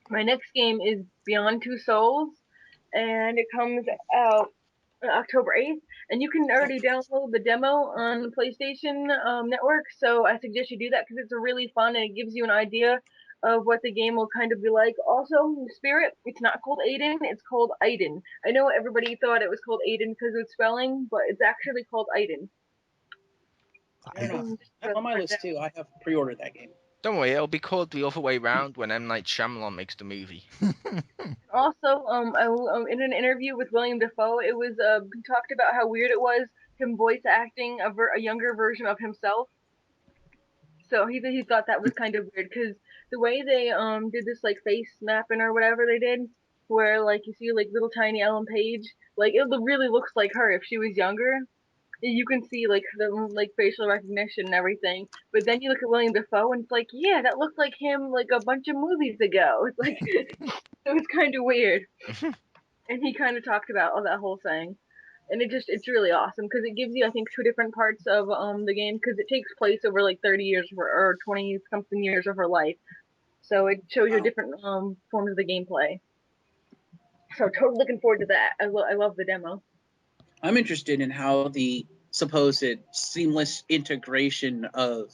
My next game is Beyond Two Souls, and it comes out October 8th, and you can already download the demo on the PlayStation Network, so I suggest you do that because it's a really fun and it gives you an idea of what the game will kind of be like. Also, Spirit, it's not called Aiden, it's called Aiden. I know everybody thought it was called Aiden because of spelling, but it's actually called Aiden. fair enough. That's on my list too. I have pre-ordered that game. Don't worry, it'll be called the other way round when M. Night Shyamalan makes the movie. Also, in an interview with William Dafoe, it was he talked about how weird it was him voice acting a younger version of himself. So he thought that was kind of weird because the way they did this like face mapping or whatever they did, where like you see like little tiny Ellen Page, like it really looks like her if she was younger. You can see like the like facial recognition and everything, but then you look at William Dafoe and it's like, yeah, that looked like him like a bunch of movies ago. It's like it was kind of weird, and he kind of talked about that whole thing, and it's really awesome because it gives you I think two different parts of the game because it takes place over like 30 years or 20 something years of her life, so it shows you different forms of the gameplay. So totally looking forward to that. I love the demo. I'm interested in how the supposed seamless integration of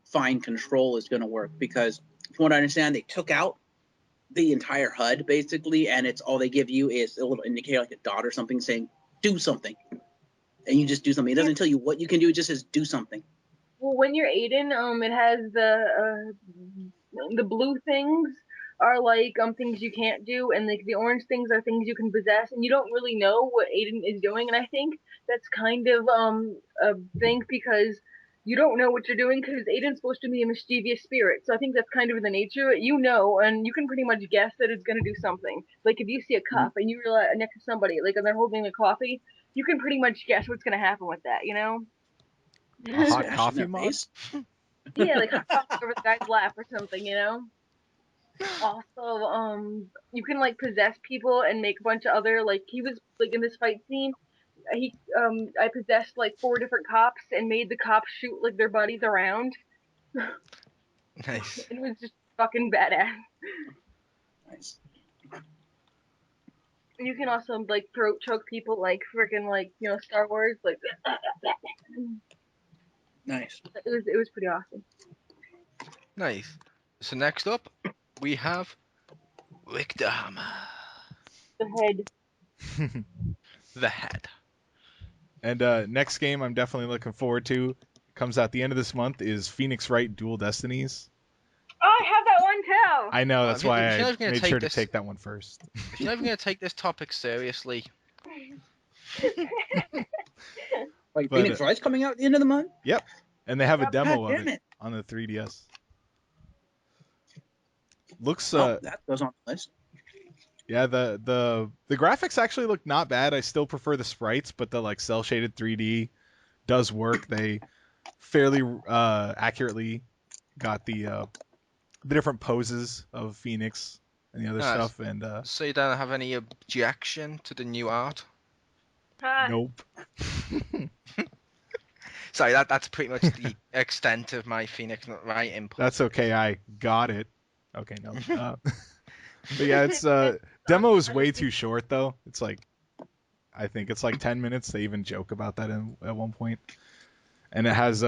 fine control is going to work because from what I understand, they took out the entire HUD basically, and it's all they give you is a little indicator like a dot or something saying do something, and you just do something. It doesn't tell you what you can do; it just says do something. Well, when you're Aiden, it has the blue things are like things you can't do, and like the orange things are things you can possess, and you don't really know what Aiden is doing. And I think that's kind of a thing because you don't know what you're doing because Aiden's supposed to be a mischievous spirit. So I think that's kind of the nature of it. You know, and you can pretty much guess that it's gonna do something. Like if you see a cup and you're next to somebody, like and they're holding a coffee, you can pretty much guess what's gonna happen with that. You know. A hot Smash coffee in their mod? face. Yeah, like hot coffee over the guy's lap or something, you know? Also, you can like possess people and make a bunch of other like he was like in this fight scene. I possessed like 4 different cops and made the cops shoot like their buddies around. Nice. It was just fucking badass. Nice. You can also like throat choke people like freaking like Star Wars like. Nice. It was pretty awesome. Nice. So next up, we have Richter Hammer, The head. the head. And next game I'm definitely looking forward to, comes out the end of this month, is Phoenix Wright Dual Destinies. Oh, I have that one too. I know, that's why if you're I not gonna made take sure this- to take that one first. If you're not even going to take this topic seriously, Like But, Phoenix Wright's coming out at the end of the month? Yep. And they have a God demo of damn it it. on the 3DS. Looks Oh, that goes on the list. yeah, the graphics actually look not bad. I still prefer the sprites, but the like cell shaded 3D does work. They fairly accurately got the different poses of Phoenix and the other Nice. stuff, and so you don't have any objection to the new art? nope. Sorry, that's pretty much the extent of my Phoenix Wright input. That's okay. I got it. Okay, no. But yeah, it's demo is way too short though. It's like, I think it's like 10 minutes. They even joke about that at one point. And it has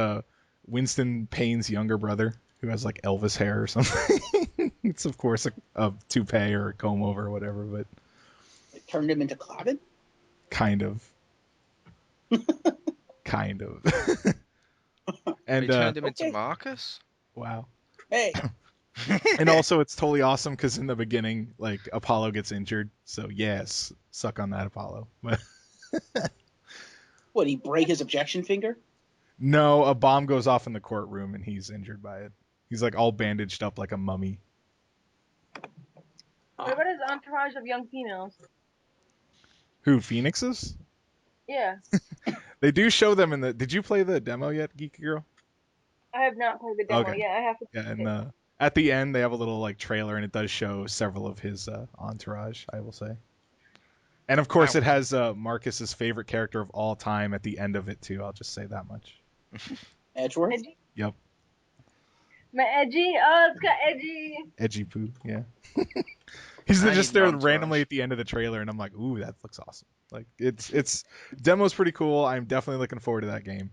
Winston Payne's younger brother who has like Elvis hair or something. It's of course a toupee or a comb over or whatever, but It turned him into Clavin? kind of. Kind of. And They turned him okay. into Marcus? wow. Hey, And also it's totally awesome because in the beginning, like Apollo gets injured. So yes, suck on that, Apollo. But what, he break his objection finger? no, a bomb goes off in the courtroom and he's injured by it. He's like all bandaged up like a mummy. What about his entourage of young females? Who, Phoenixes? Yeah, They do show them in the. Did you play the demo yet, Geeky Girl? I have not played the demo Okay. yet. I have to. Yeah, and at the end they have a little like trailer, and it does show several of his entourage, I will say. And of course, Wow. it has Marcus's favorite character of all time at the end of it too. I'll just say that much. Edgeworth? Edgy? Yep, My edgy? Oh, it's got edgy. Edgy Poo. Yeah. He's I just need there an entourage. randomly at the end of the trailer, and I'm like, ooh, that looks awesome. Like it's demo's pretty cool. I'm definitely looking forward to that game.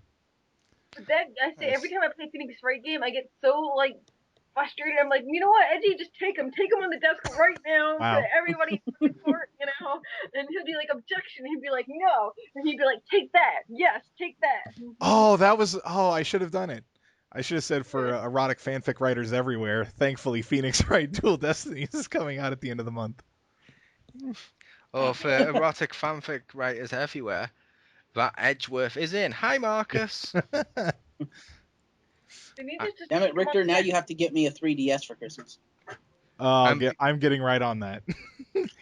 But that I say Nice. every time I play Phoenix Wright game, I get so like frustrated. I'm like, you know what, Edgy, just take him on the desk right now Wow. to everybody in the court, And he'll be like, objection. He'd be like, no, and he'd be like, take that, yes, take that. Oh, that was. Oh, I should have done it. I should have said for erotic fanfic writers everywhere. Thankfully, Phoenix Wright Dual Destinies is coming out at the end of the month. Or for erotic fanfic writers everywhere, that Edgeworth is in. Hi, Marcus. They need to just Damn take it, him off Richter, the now desk. you have to get me a 3DS for Christmas. I'm getting right on that.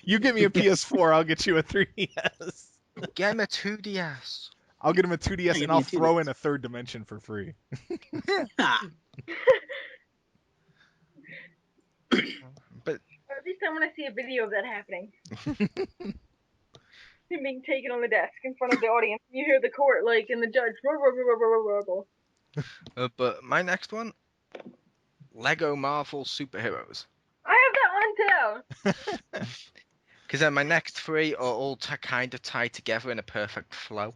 You get me a PS4, I'll get you a 3DS. Get him a 2DS. I'll get him a 2DS give and me I'll a throw 2DS. in a third dimension for free. Ha! But Or at least I want to see a video of that happening. Him being taken on the desk in front of the audience. You hear the court, like, and the judge. but my next one, Lego Marvel Superheroes. I have that one too. Because then my next three are all kind of tied together in a perfect flow.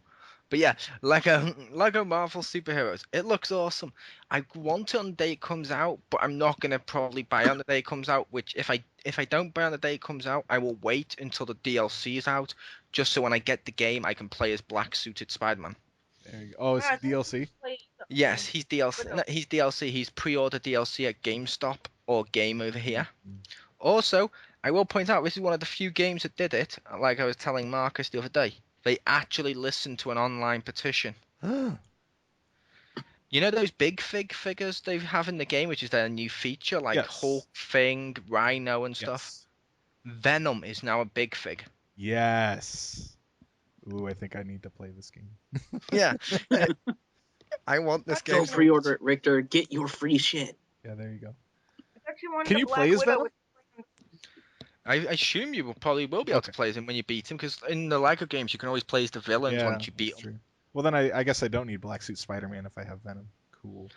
But yeah, Lego Marvel Superheroes. It looks awesome. I want it on the day it comes out, but I'm not gonna probably buy it on the day it comes out. Which if I don't buy it on the day it comes out, I will wait until the DLC is out, just so when I get the game, I can play as black suited Spider-Man. There you go. Oh, it's DLC? Yes, he's DLC. No, he's DLC. He's pre-order DLC at GameStop or Game over here. Also, I will point out this is one of the few games that did it. Like I was telling Marcus the other day, they actually listened to an online petition. You know those big figures they have in the game, which is their new feature, like Yes. Hulk, Thing, Rhino, and stuff. Yes. Venom is now a big fig. Yes. Ooh, I think I need to play this game. Yeah. I want this game. Go pre-order it, Richter. Get your free shit. Yeah, there you go. It's actually one of Can the you Black play as Widow Venom? with- I assume you probably will be able to play as him when you beat him, because in the Lego games you can always play as the villains Yeah, once you beat that's them. true. Well, then I guess I don't need Black Suit Spider-Man if I have Venom. Cool.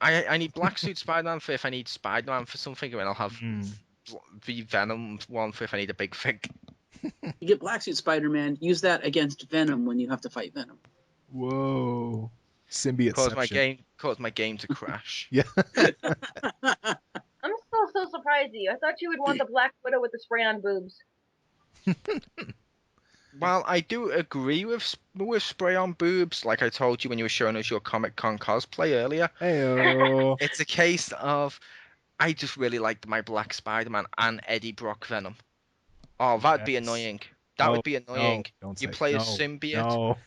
I need Black Suit Spider-Man for if I need Spider-Man for something, and I'll have the Venom one for if I need a big thing. You get Black Suit Spider-Man. Use that against Venom when you have to fight Venom. Whoa. Symbiote. Cause my game to crash. Yeah. I'm still so surprised at you. I thought you would want the Black Widow with the spray-on boobs. Well, I do agree with spray on boobs, like I told you when you were showing us your Comic Con cosplay earlier. Heyo. It's a case of I just really liked my Black Spider-Man and Eddie Brock Venom. Oh, that'd be Yes. annoying. That No, would be annoying. No, don't You say play a no, symbiote. No.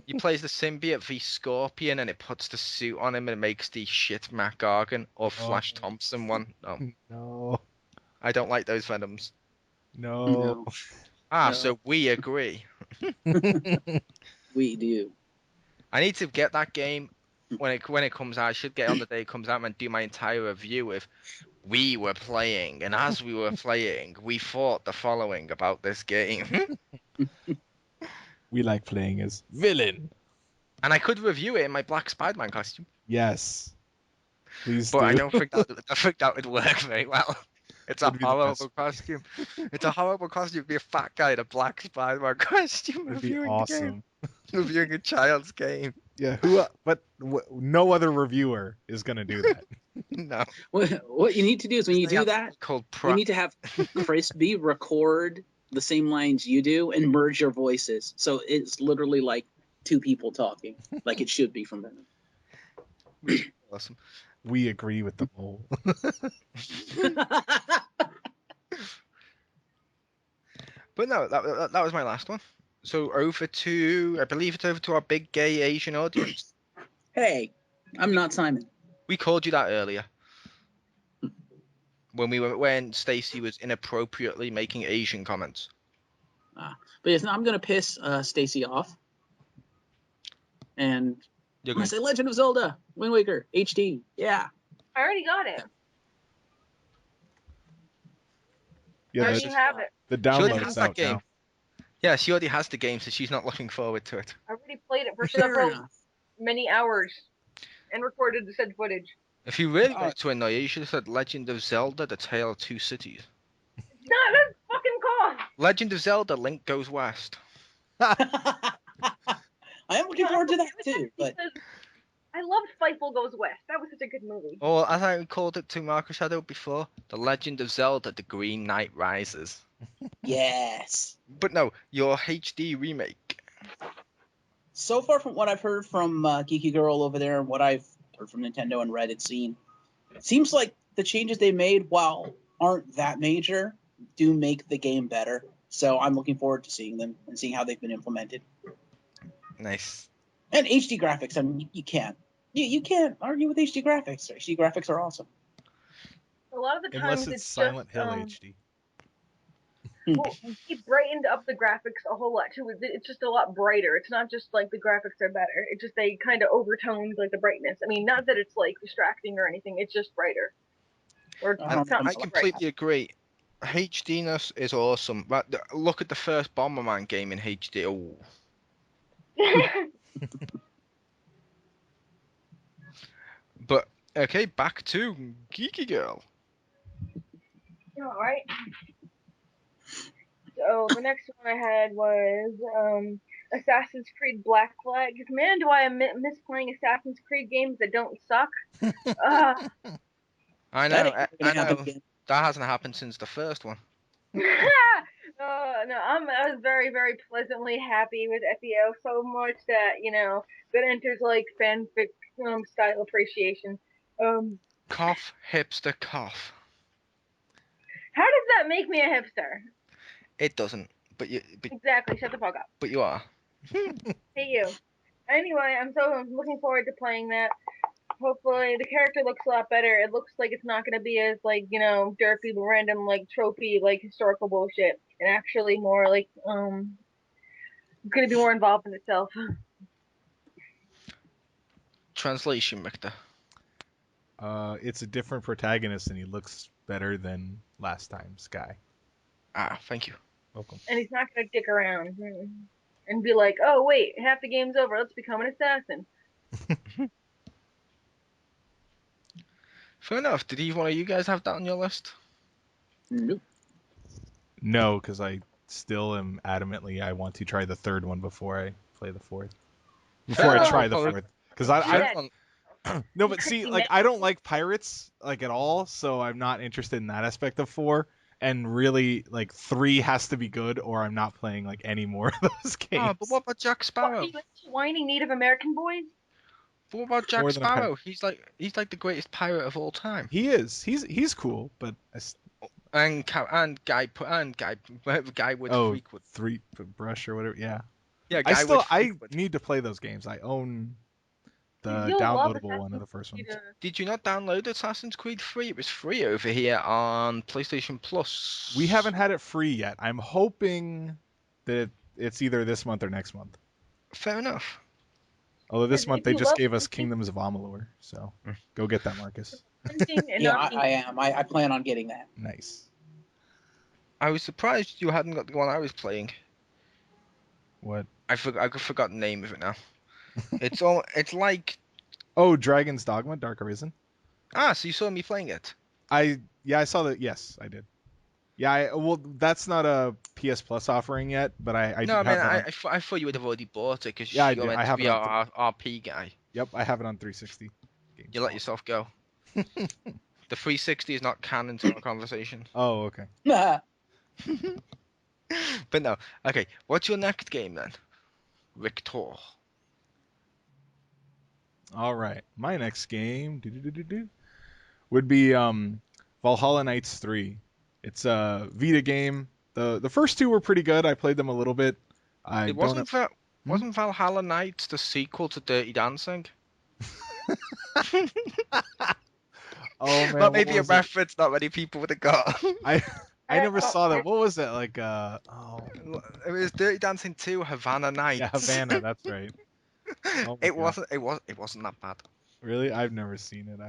You play as the symbiote v Scorpion, and it puts the suit on him and it makes the shit Matt Gargan or Flash Thompson one. No, No. I don't like those Venoms. No. Ah, No. so we agree. We do. I need to get that game when it comes out. I should get on the day it comes out and do my entire review with we were playing, and as we were playing, we thought the following about this game. We like playing as villain. And I could review it in my Black Spider-Man costume, Yes. Please but do. I don't think that would work very well. It's a It'd be the best. horrible costume. It's a horrible costume to be a fat guy in a Black Spider-Man costume It'd be reviewing the game, awesome. reviewing a child's game. Yeah, no other reviewer is gonna do that. No, What you need to do is when you They do have that, called you need to have Crispy record the same lines you do and merge your voices. So it's literally like two people talking, like it should be from Venom. awesome. We agree with the mole. But no, that was my last one. So I believe it's over to our big gay Asian audience. Hey, I'm not Simon. We called you that earlier. When Stacy was inappropriately making Asian comments. But yes, I'm gonna piss Stacy off. And You're I'm gonna going say Legend of Zelda, Wind Waker, HD. Yeah. I already got it. Yeah, I the, already have it. the She already download's has that out game. now. Yeah, she already has the game, so she's not looking forward to it. I already played it for Fair several enough. many hours and recorded the said footage. If you really wanted to annoy you, you should have said Legend of Zelda: The Tale of Two Cities. No, that's fucking cool. Legend of Zelda: Link Goes West. I am looking forward to that too, but Because I loved Fightful Goes West. That was such a good movie. Or as I called it to Marco Shadow before, The Legend of Zelda: The Green Knight Rises. yes. But no, your HD remake. So far from what I've heard from Geeky Girl over there and what I've heard from Nintendo and read and seen, it seems like the changes they made, while aren't that major, do make the game better. So I'm looking forward to seeing them and seeing how they've been implemented. Nice. And HD graphics, I mean, you can't argue with HD graphics. HD graphics are awesome. A lot of the times Unless it's Silent just, Hill HD. Well, he brightened up the graphics a whole lot too. It's just a lot brighter. It's not just like the graphics are better. It's just they kind of overtoned like the brightness. I mean, not that it's like distracting or anything. It's just brighter. Or I don't know. I completely agree. HDness is awesome. But look at the first Bomberman game in HD. Oh. But okay, back to Geeky Girl. All right. So the next one I had was Assassin's Creed Black Flag. Man, do I miss playing Assassin's Creed games that don't suck. I That know. ain't gonna happen again. That hasn't happened since the first one. No, I was very, very pleasantly happy with FEO so much that, that enters like fanfic style appreciation. Cough, hipster, cough. How does that make me a hipster? It doesn't. But Exactly, shut the fuck up. But you are. Hey you. Anyway, I'm looking forward to playing that. Hopefully the character looks a lot better. It looks like it's not gonna be as like, derpy, random, like trophy, like historical bullshit. And actually more like gonna be more involved in itself. Translation, Victor. It's a different protagonist and he looks better than last time, Sky. Ah, thank you. Welcome. And he's not gonna dick around and be like, oh wait, half the game's over, let's become an assassin. Fair enough. Did either one of you guys have that on your list? Nope. No, because I still am adamantly I want to try the third one before I play the fourth. Before I enough. try the Oh, fourth, because Third Yeah. one- no, but see, like I don't like pirates like at all, so I'm not interested in that aspect of 4. And really, like 3 has to be good, or I'm not playing like any more of those games. Oh, but what about Jack What, Sparrow? are you into whiny Native American boys? What about Jack More than a pirate. Sparrow? He's like the greatest pirate of all time. He is. He's cool, but And guy with Freakwood. 3 brush or whatever. Yeah. Yeah, I guy with I Freakwood. need to play those games. I own the You'll love downloadable one of the Assassin's first Creed, ones. Did you not download Assassin's Creed 3? It was free over here on PlayStation Plus. We haven't had it free yet. I'm hoping that it's either this month or next month. Fair enough. Although this If month they you just love gave us hunting- Kingdoms of Amalur, so go get that, Marcus. hunting and Yeah, not being I am. I plan on getting that. Nice. I was surprised you hadn't got the one I was playing. What? I forgot the name of it now. It's like Oh, Dragon's Dogma, Dark Arisen. so you saw me playing it. I saw that. Yes, I did. Yeah, well, that's not a PS Plus offering yet, but I No, do I have mean it on, I thought you would have already bought it because Yeah, I you're do. meant I to have be it on our RP guy. Yep, I have it on 360. Games You let Pass. yourself go. The 360 is not canon to our conversation. Oh, okay. But no. Okay, what's your next game then? Victor. All right. My next game would be Valhalla Knights 3. It's a Vita game. The first 2 were pretty good. I played them a little bit. It wasn't wasn't Valhalla Knights the sequel to Dirty Dancing? Oh man, That what may be a was it? reference not many people would have got. I never Oh, saw that. What was it like? It was Dirty Dancing 2 Havana Nights. Yeah, Havana. That's right. Oh my It God. wasn't that bad. Really? I've never seen it.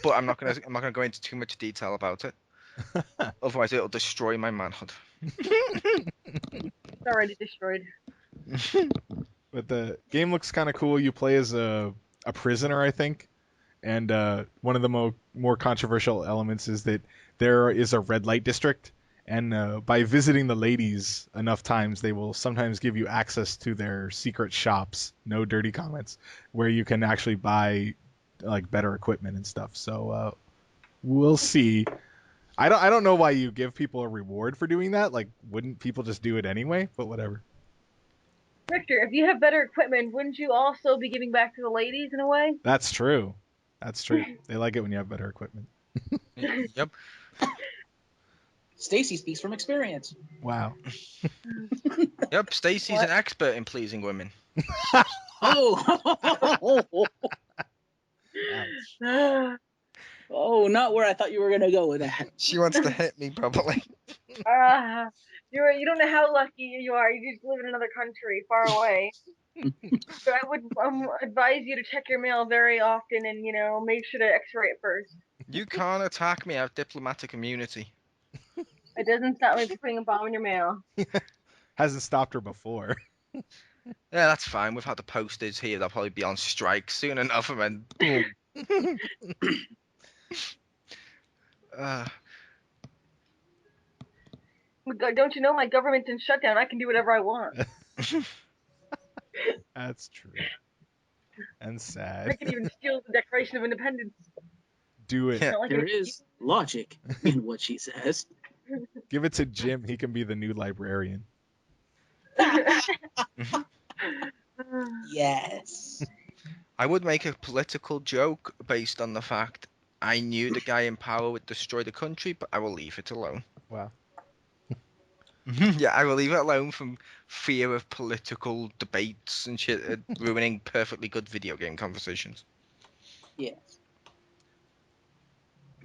But I'm not gonna go into too much detail about it. Otherwise it'll destroy my manhood. it's already destroyed. But the game looks kind of cool. You play as a prisoner, I think. And one of the more controversial elements is that there is a red light district, and by visiting the ladies enough times, they will sometimes give you access to their secret shops. No dirty comments, where you can actually buy like better equipment and stuff. So we'll see. I don't know why you give people a reward for doing that. Like, wouldn't people just do it anyway? But whatever. Victor, if you have better equipment, wouldn't you also be giving back to the ladies in a way? That's true. That's true. They like it when you have better equipment. Yep. Stacy speaks from experience. Wow. Yep, Stacy's What? an expert in pleasing women. Oh, Ouch. oh, not where I thought you were gonna go with that. She wants to hit me probably. You don't know how lucky you are. You just live in another country, far away. But I would advise you to check your mail very often, and make sure to X-ray it first. You can't attack me. I have diplomatic immunity. It doesn't stop me from putting a bomb in your mail. Hasn't stopped her before. Yeah, that's fine. We've had the posters here. They'll probably be on strike soon enough, and then boom. Don't you know my government's in shutdown? I can do whatever I want. That's true. And I sad. can even steal the Declaration of Independence. Do it. Yeah. Not like There an is logic in what she says. Give it to Jim. He can be the new librarian. Yes. I would make a political joke based on the fact I knew the guy in power would destroy the country, but I will leave it alone. Wow. Yeah, I will leave it alone from fear of political debates and shit ruining perfectly good video game conversations. Yes.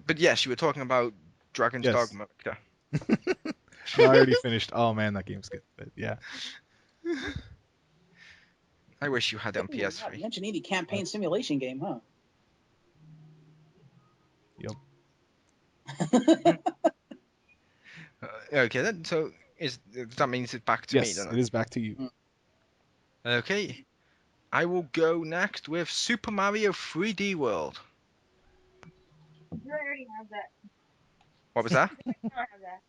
But yes, you were talking about Dragon's Yes. Dogma. Yeah. No, I already finished. Oh man, that game's good. But yeah. I wish you had it on Ooh, not PS3. mention any campaign simulation game, huh? Yep. Okay, then. So that means it's back to me, Yes, then? it is back to you. Okay. I will go next with Super Mario 3D World. You already have that. What was that? I don't have that.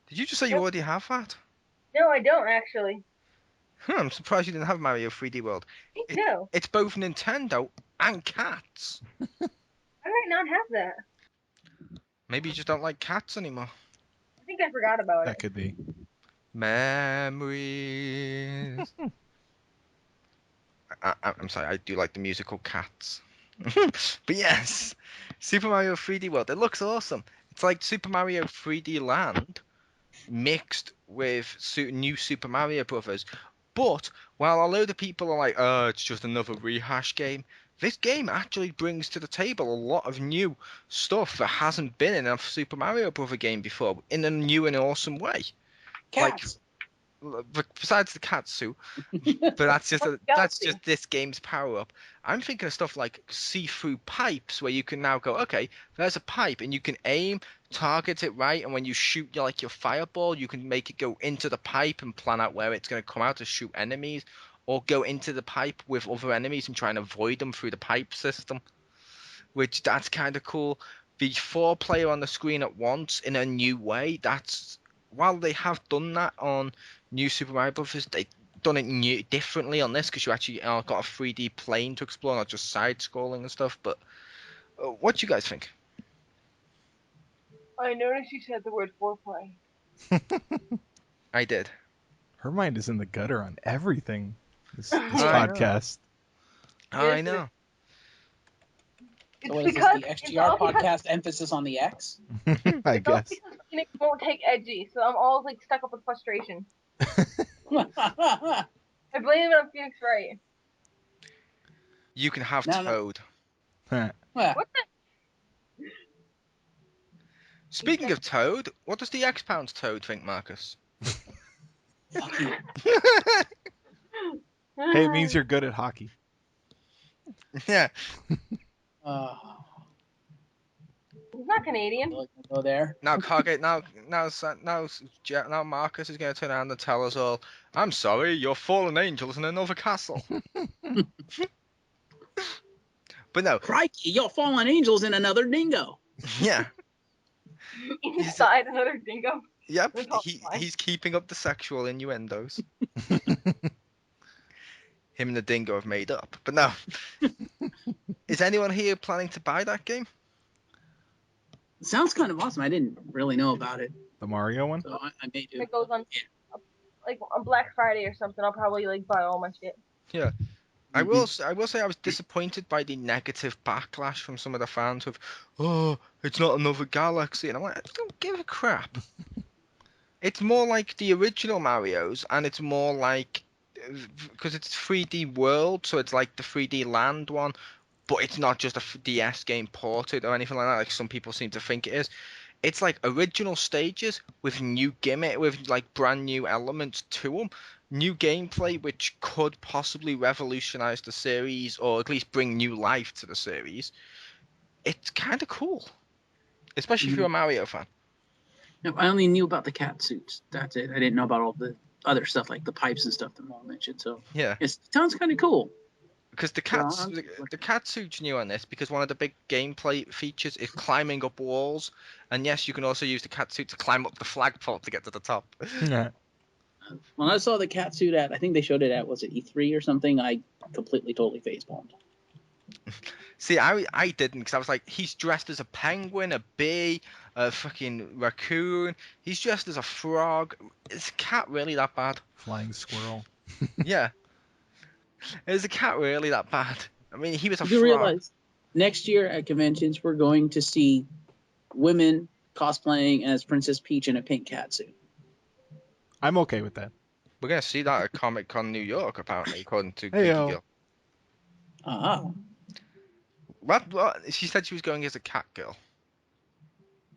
Did you just say you Nope. already have that? No, I don't actually. I'm surprised you didn't have Mario 3D World. No, It's both Nintendo and cats. I might not have that. Maybe you just don't like cats anymore. I think I forgot about That it. could be. Memories. I'm sorry, I do like the musical Cats. But yes, Super Mario 3D World. It looks awesome. It's like Super Mario 3D Land mixed with new Super Mario Brothers. But while a load of people are like, "Oh, it's just another rehash game," this game actually brings to the table a lot of new stuff that hasn't been in a Super Mario Brother game before in a new and awesome way. Cats. Besides the cat suit, but that's just this game's power up. I'm thinking of stuff like see-through pipes, where you can now go, okay, there's a pipe, and you can aim, target it right, and when you shoot your fireball, you can make it go into the pipe and plan out where it's going to come out to shoot enemies, or go into the pipe with other enemies and try and avoid them through the pipe system. Which that's kind of cool. The 4-player on the screen at once in a new way. That's while they have done that on New Super Mario Bros. They've done it differently on this because you actually got a 3D plane to explore, not just side scrolling and stuff. But what do you guys think? I noticed you said the word foreplay. I did. Her mind is in the gutter on everything. This I know. podcast. I know. It's So what is this, because the it's XGR all because- podcast emphasis on the X? I it's all guess. because Phoenix won't take edgy, so I'm all like stuck up with frustration. I blame it on Phoenix Wright. You can have No, no. Toad. Well, What the? Speaking of Toad, what does the Xpound Toad think, Marcus? fuck you. Hey, it means you're good at hockey. Yeah. He's not Canadian. Really gonna go there. Now Marcus is going to turn around and tell us all, "I'm sorry, your fallen angel's in another castle." But no, Crikey, your fallen angel's in another dingo. yeah, Inside another dingo. yep, That's all fine. he's keeping up the sexual innuendos. Him and the dingo have made up. But no, is anyone here planning to buy that game? It sounds kind of awesome. I didn't really know about it, The Mario one? so I may do. It goes on like on Black Friday or something. I'll probably like buy all my shit. Yeah. I will say I was disappointed by the negative backlash from some of the fans of, "Oh, it's not another Galaxy," and I'm like, I don't give a crap. It's more like the original Mario's, and it's more like because it's 3D World, so it's like the 3D Land one, but it's not just a DS game ported or anything like that, like some people seem to think it is. It's like original stages with new gimmick, with like brand new elements to them, new gameplay, which could possibly revolutionize the series or at least bring new life to the series. It's kind of cool, especially if you're a Mario fan. No, I only knew about the cat suits. That's it. I didn't know about all the other stuff like the pipes and stuff that Mom mentioned. So Yeah. it sounds kind of cool. Because the cat suit's new on this because one of the big gameplay features is climbing up walls, and yes, you can also use the cat suit to climb up the flagpole to get to the top. Yeah. When I saw the cat suit at, I think they showed it at, was it E3 or something? I completely, totally facepalmed. See, I didn't because I was like, he's dressed as a penguin, a bee, a fucking raccoon. He's dressed as a frog. Is a cat really that bad? Flying squirrel. Yeah. Is a cat really that bad? I mean, he was a You do frog. realize next year at conventions we're going to see women cosplaying as Princess Peach in a pink cat suit. I'm okay with that. We're gonna see that at Comic Con New York, apparently, according to Hey-o. Geeky Girl. Ah, What? She said she was going as a cat girl.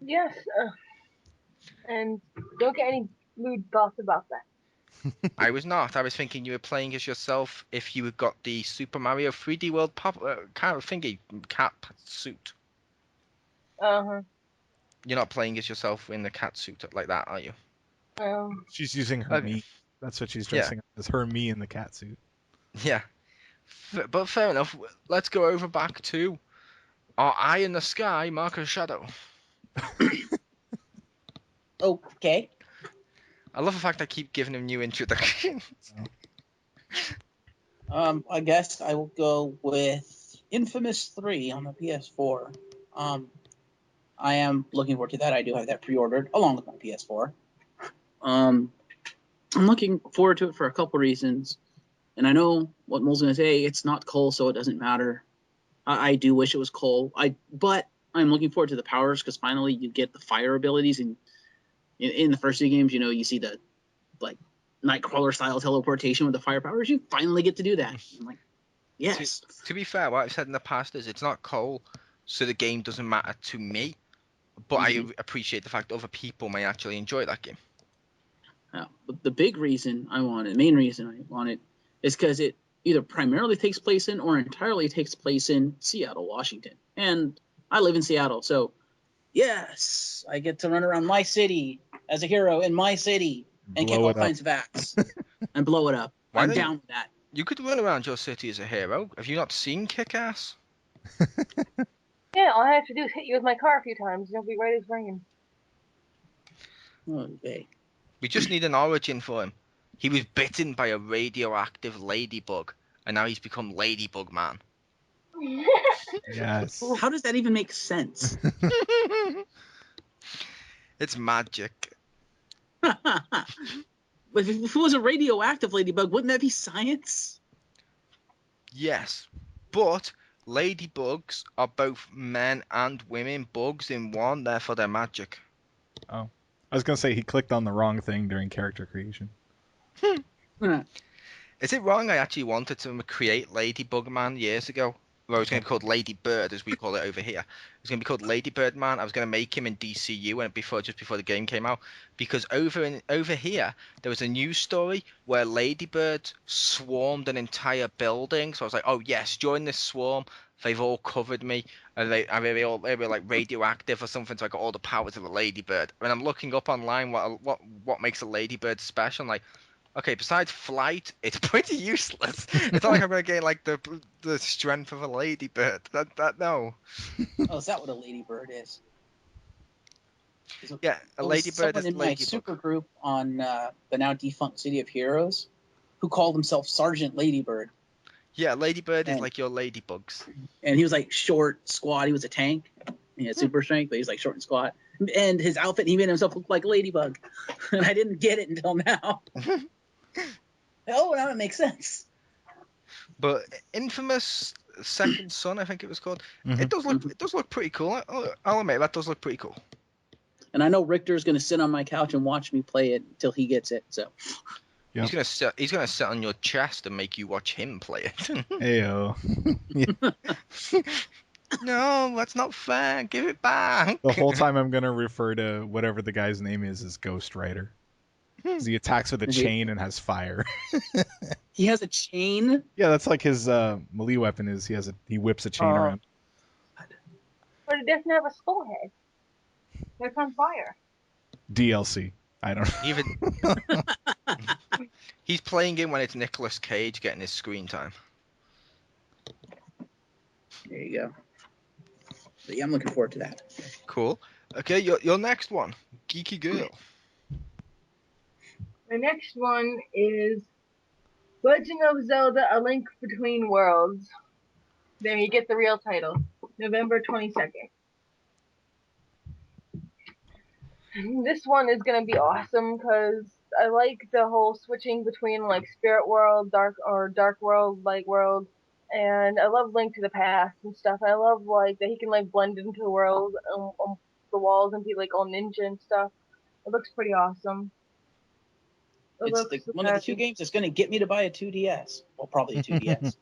Yes. And don't get any lewd thoughts about that. I was not. I was thinking you were playing as yourself if you had got the Super Mario 3D World kind of thingy cat suit. Uh-huh. You're not playing as yourself in the cat suit like that, are you? She's using her Okay. me. That's what she's Yeah. dressing up as. Her me in the cat suit. Yeah. But fair enough. Let's go over back to our eye in the sky, Marcus Shadow. Okay. I love the fact I keep giving him new introductions. I guess I will go with Infamous 3 on the PS4. I am looking forward to that. I do have that pre-ordered along with my PS4. I'm looking forward to it for a couple reasons. And I know what Mole's going to say. It's not Cole, so it doesn't matter. I do wish it was Cole. But I'm looking forward to the powers because finally you get the fire abilities. And in the first 2 games, you see the like Nightcrawler style teleportation with the fire powers. You finally get to do that. I'm like, yes. To be fair, what I've said in the past is it's not Cole, so the game doesn't matter to me. But I appreciate the fact other people may actually enjoy that game. But the big reason I want it, main reason I want it, is because it either primarily takes place in or entirely takes place in Seattle, Washington. And I live in Seattle, so yes, I get to run around my city as a hero in my city and kick all kinds of ass and blow it up. I'm down with that. You could run around your city as a hero. Have you not seen Kick-Ass? Yeah, all I have to do is hit you with my car a few times and you'll be right as rain. Okay. We just need an origin for him. He was bitten by a radioactive ladybug, and now he's become Ladybug Man. Yes. How does that even make sense? It's magic. But if it was a radioactive ladybug, wouldn't that be science? Yes, but ladybugs are both men and women bugs in one, therefore they're magic. Oh. I was going to say he clicked on the wrong thing during character creation. Is it wrong? I actually wanted to create Ladybug Man years ago. Well, it was going to be called Ladybird, as we call it over here. It was going to be called Ladybird Man. I was going to make him in DCU and just before the game came out, because over here there was a news story where ladybirds swarmed an entire building. So I was like, oh yes, join this swarm. They've all covered me, and they were like radioactive or something. So I got all the powers of a ladybird. And I'm looking up online what makes a ladybird special. I'm like, okay, besides flight, it's pretty useless. It's not like I'm gonna gain like the strength of a ladybird. No. Oh, is that what a ladybird is? Yeah, a ladybird is someone in my ladybug. super group on the now defunct City of Heroes who called himself Sergeant Ladybird. Yeah, ladybird is like your ladybugs. And he was like short, squat. He was a tank. He had super strength, but he was like short and squat. And his outfit, he made himself look like Ladybug. And I didn't get it until now. Oh, now it makes sense. But Infamous Second Son, I think it was called. Mhm. It does look pretty cool. I'll admit that does look pretty cool. And I know Richter's going to sit on my couch and watch me play it until he gets it. So Yep. He's gonna sit on your chest and make you watch him play it. Ayo. No, that's not fair. Give it back. The whole time I'm going to refer to whatever the guy's name is as Ghost Rider. 'Cause he attacks with a chain and has fire. he has a chain. Yeah, that's like his melee weapon is he whips a chain around. But it doesn't have a skull head. It's on fire. DLC. I don't know. Even he's playing it when it's Nicolas Cage getting his screen time. There you go. But yeah, I'm looking forward to that. Cool. Okay, your next one, Geeky Girl. The next one is Legend of Zelda: A Link Between Worlds. There you get the real title. November 22nd. This one is gonna be awesome because I like the whole switching between like spirit world, dark world, light world, and I love Link to the Past and stuff. I love like that he can like blend into the world on the walls and be like all ninja and stuff. It looks pretty awesome. It's one of the 2 games that's going to get me to buy a 2DS. Well, probably a 2DS.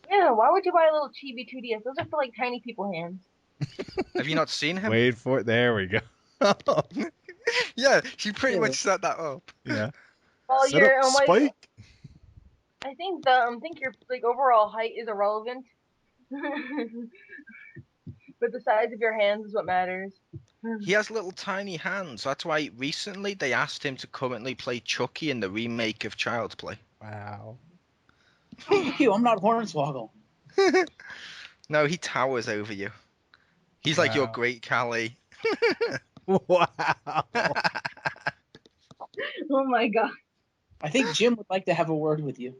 Yeah, why would you buy a little chibi 2DS? Those are for like tiny people hands. Have you not seen him? Wait for it. There we go. Yeah, she pretty much set that up. Yeah. Well, Set up Spike. I think your like overall height is irrelevant, but the size of your hands is what matters. He has little tiny hands. That's why recently they asked him to currently play Chucky in the remake of Child's Play. Wow. Thank you. I'm not Hornswoggle. No, he towers over you. He's like your Wow. great Callie. Wow. Oh my god. I think Jim would like to have a word with you.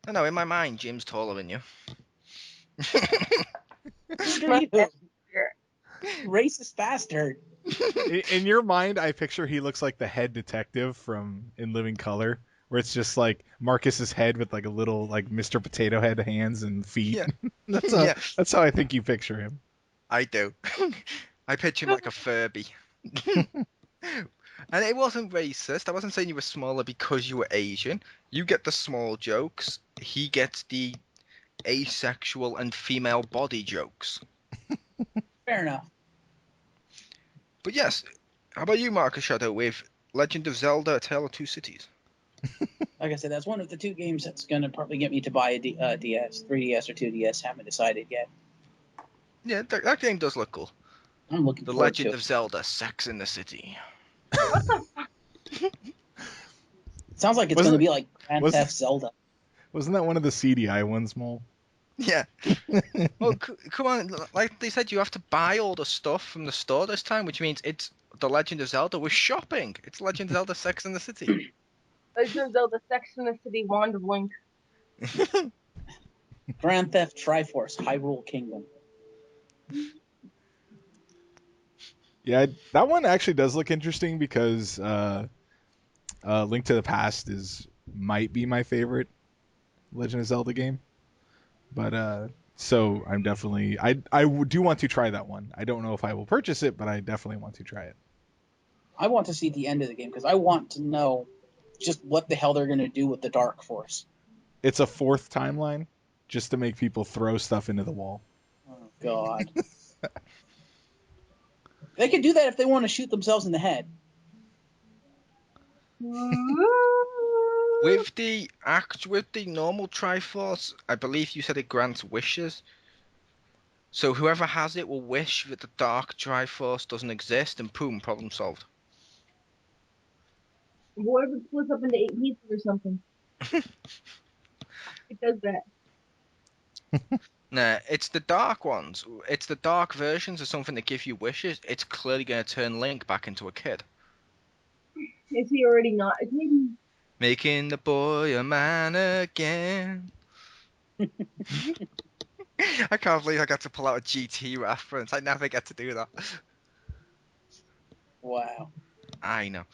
I know, in my mind, Jim's taller than you. Screw you, racist bastard. In your mind, I picture he looks like the head detective from In Living Color, where it's just like Marcus's head with like a little like Mr. Potato Head hands and feet. Yeah. That's that's how I think you picture him. I do. I picture him like a Furby. And it wasn't racist. I wasn't saying you were smaller because you were Asian. You get the small jokes. He gets the asexual and female body jokes. Fair enough. But yes, how about you, Marcus Shadow, with Legend of Zelda: A Tale of Two Cities? Like I said, that's one of the two games that's going to probably get me to buy a DS, 3DS or 2DS. Haven't decided yet. Yeah, that game does look cool. I'm looking The forward Legend to of it. Zelda: Sex in the City. What the fuck? Sounds like it's Wasn't going to be like Grand wasn't- Theft Zelda. Wasn't that one of the CDI ones, Mole? Yeah. Well, come on. Like they said, you have to buy all the stuff from the store this time, which means it's The Legend of Zelda. We're shopping. It's Legend of Zelda: Sex in the City. Legend of Zelda: Sex in the City, Wand of Link. Grand Theft Triforce, Hyrule Kingdom. Yeah, that one actually does look interesting because Link to the Past might be my favorite Legend of Zelda game. But so I'm definitely do want to try that one. I don't know if I will purchase it, but I definitely want to try it. I want to see the end of the game because I want to know just what the hell they're going to do with the Dark Force. It's a fourth timeline just to make people throw stuff into the wall. Oh, God. They could do that if they want to shoot themselves in the head. With the normal Triforce, I believe you said it grants wishes. So whoever has it will wish that the Dark Triforce doesn't exist, and boom, problem solved. What if it splits up into 8 pieces or something? It does that. Nah, it's the dark ones. It's the dark versions of something that give you wishes. It's clearly going to turn Link back into a kid. Is he already not a kid? Making the boy a man again. I can't believe I got to pull out a GT reference. I never get to do that. Wow. I know.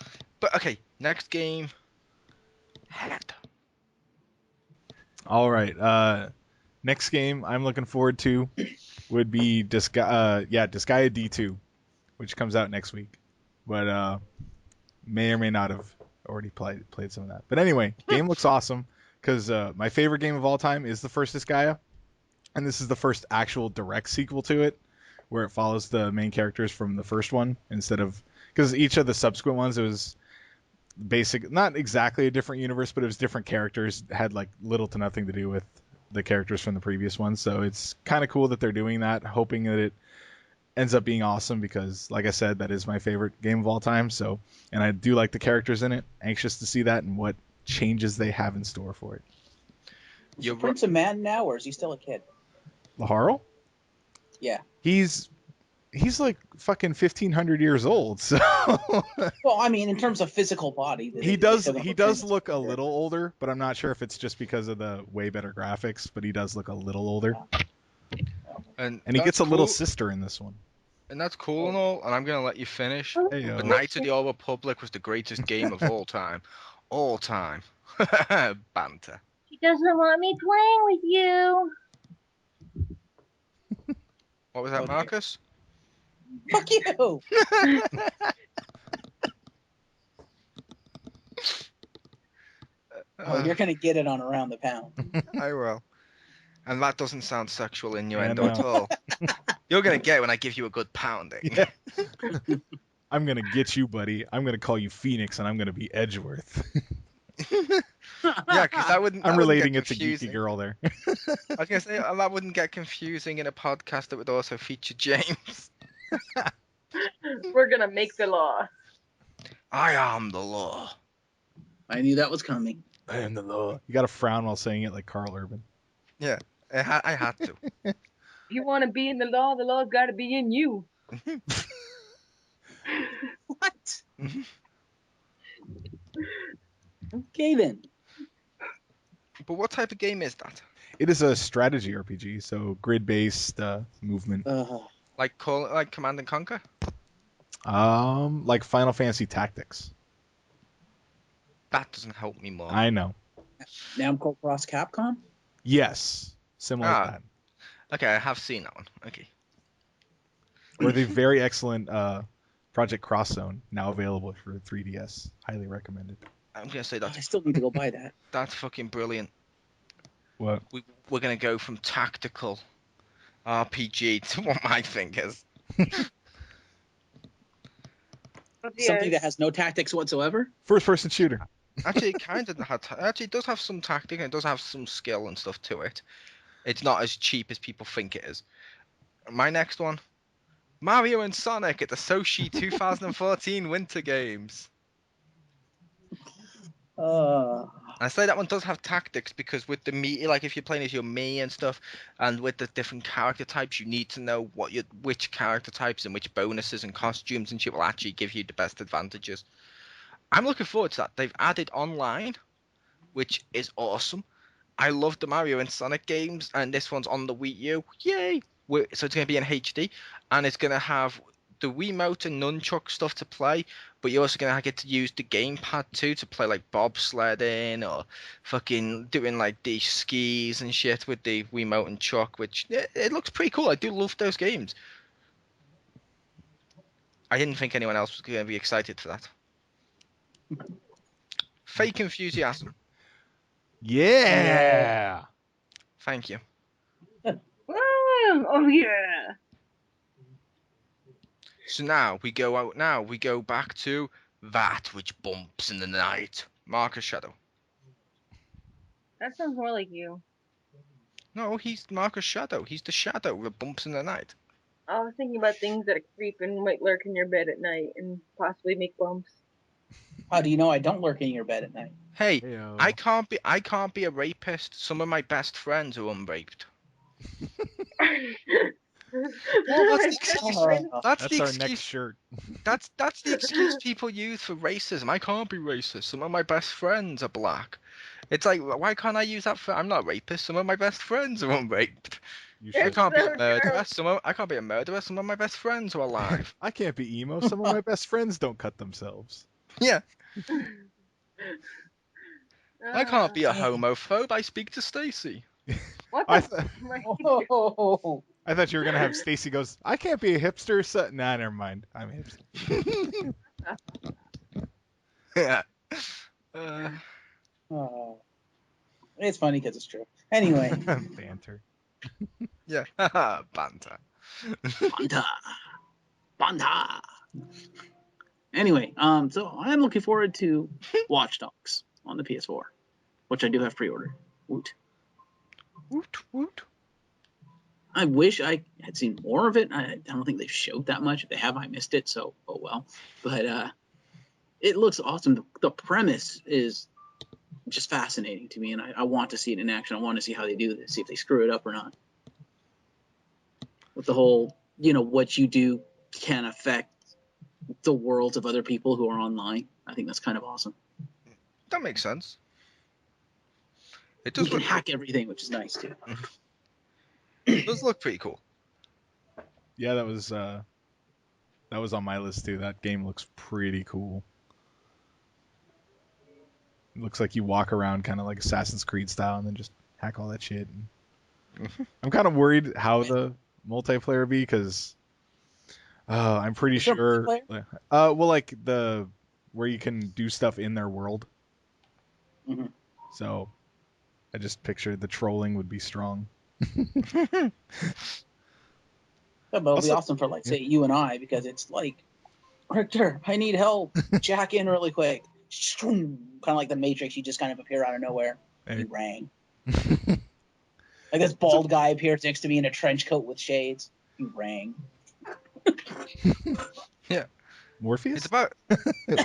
But okay, next game. Head. All right. Next game I'm looking forward to would be Disgaea D2, which comes out next week. But may or may not have already played some of that. But anyway, game looks awesome because my favorite game of all time is the first Disgaea, and this is the first actual direct sequel to it, where it follows the main characters from the first one instead of because each of the subsequent ones it was not exactly a different universe, but it was different characters, had like little to nothing to do with the characters from the previous one. So it's kind of cool that they're doing that, hoping that it ends up being awesome because, like I said, that is my favorite game of all time. So, and I do like the characters in it. Anxious to see that and what changes they have in store for it. Is the Prince a man now, or is he still a kid? Laharl? Yeah. He's like fucking 1,500 years old. So Well, I mean, in terms of physical body, he does look a little older, but I'm not sure if it's just because of the way better graphics. But he does look a little older. And he gets a little sister in this one. And that's cool and all, and I'm going to let you finish. Hey, But Knights of the Old Republic was the greatest game of all time. All time. Banter. She doesn't want me playing with you. What was that, Marcus? Fuck you! Oh, you're going to get it on Around the Pound. I will. And that doesn't sound sexual innuendo Yeah, no. at all. You're going to get it when I give you a good pounding. Yeah. I'm going to get you, buddy. I'm going to call you Phoenix, and I'm going to be Edgeworth. Yeah, because that wouldn't. I'm that relating wouldn't it get to Geeky Girl there. I was going to say, that wouldn't get confusing in a podcast that would also feature James. We're gonna make the law. I am the law. I knew that was coming. I am the law. You got to frown while saying it like Carl Urban. Yeah, I had to. you want to be in the law's got to be in you. What? Okay then. But what type of game is that? It is a strategy RPG, so grid-based movement. Like Command and Conquer? Like Final Fantasy Tactics. That doesn't help me more. I know. Namco Cross Capcom? Yes, similar to that. Okay, I have seen that one. Okay. Or the very excellent Project Cross Zone, now available for 3DS. Highly recommended. I'm gonna say I that's still need to go buy that. that's fucking brilliant. What? We're gonna go from tactical RPG to what my thing is. Something that has no tactics whatsoever? First-person shooter. Actually, it kind of actually it does have some tactic and it does have some skill and stuff to it. It's not as cheap as people think it is. My next one, Mario and Sonic at the Sochi 2014 Winter Games. I say that one does have tactics because with the Mii, like if you're playing as your Mii and stuff, and with the different character types, you need to know which character types and which bonuses and costumes and shit will actually give you the best advantages. I'm looking forward to that. They've added online, which is awesome. I love the Mario and Sonic games, and this one's on the Wii U. Yay! So it's going to be in HD, and it's going to have the Wiimote and nunchuck stuff to play, but you're also going to get to use the gamepad too to play like bobsledding or fucking doing like the skis and shit with the Wiimote and chuck, which it looks pretty cool. I do love those games. I didn't think anyone else was going to be excited for that. Fake enthusiasm. Yeah. Thank you. Oh yeah. So now we go out. Now we go back to that which bumps in the night. Marcus Shadow. That sounds more like you. No, he's Marcus Shadow. He's the shadow that bumps in the night. I was thinking about things that creep and might lurk in your bed at night and possibly make bumps. How do you know I don't lurk in your bed at night? Hey, Heyo. I can't be a rapist. Some of my best friends are unraped. That's That's the our excuse. next shirt. That's the excuse people use for racism. I can't be racist. Some of my best friends are black. It's like, why can't I use that for? I'm not a rapist. Some of my best friends are unraped. You I should. can't be so a murderer. true. I can't be a murderer. Some of my best friends are alive. I can't be emo. Some of my best friends don't cut themselves. Yeah, I can't be a Ah, homophobe. I speak to Stacy. what I, the? th- Oh, I thought you were gonna have Stacy goes. I can't be a hipster. So nah, never mind. I'm a hipster. Yeah. oh. It's funny because it's true. Anyway, Banter. Yeah. Banter. Banta. Banta. Anyway, so I'm looking forward to Watch Dogs on the PS4, which I do have pre-ordered. Woot. Woot woot. I wish I had seen more of it. I don't think they've showed that much. If they have, I missed it, so oh well. But it looks awesome. The premise is just fascinating to me, and I want to see it in action. I want to see how they do this, see if they screw it up or not. With the whole, what you do can affect the worlds of other people who are online. I think that's kind of awesome. That makes sense. It We does can look hack everything, which is nice too. does look pretty cool. Yeah, that was on my list too. That game looks pretty cool. It looks like you walk around kind of like Assassin's Creed style and then just hack all that shit. I'm kind of worried how the multiplayer be because I'm pretty Is there sure. multiplayer? Well, like where you can do stuff in their world. Mhm. So I just pictured the trolling would be strong. Yeah, but it'll be Also- awesome for say you and I, because it's like, Richter, I need help. Jack in really quick. Kind of like the Matrix, you just kind of appear out of nowhere. Hey. You rang. Like this bald guy appears next to me in a trench coat with shades. You rang. Yeah. Morpheus? It's about.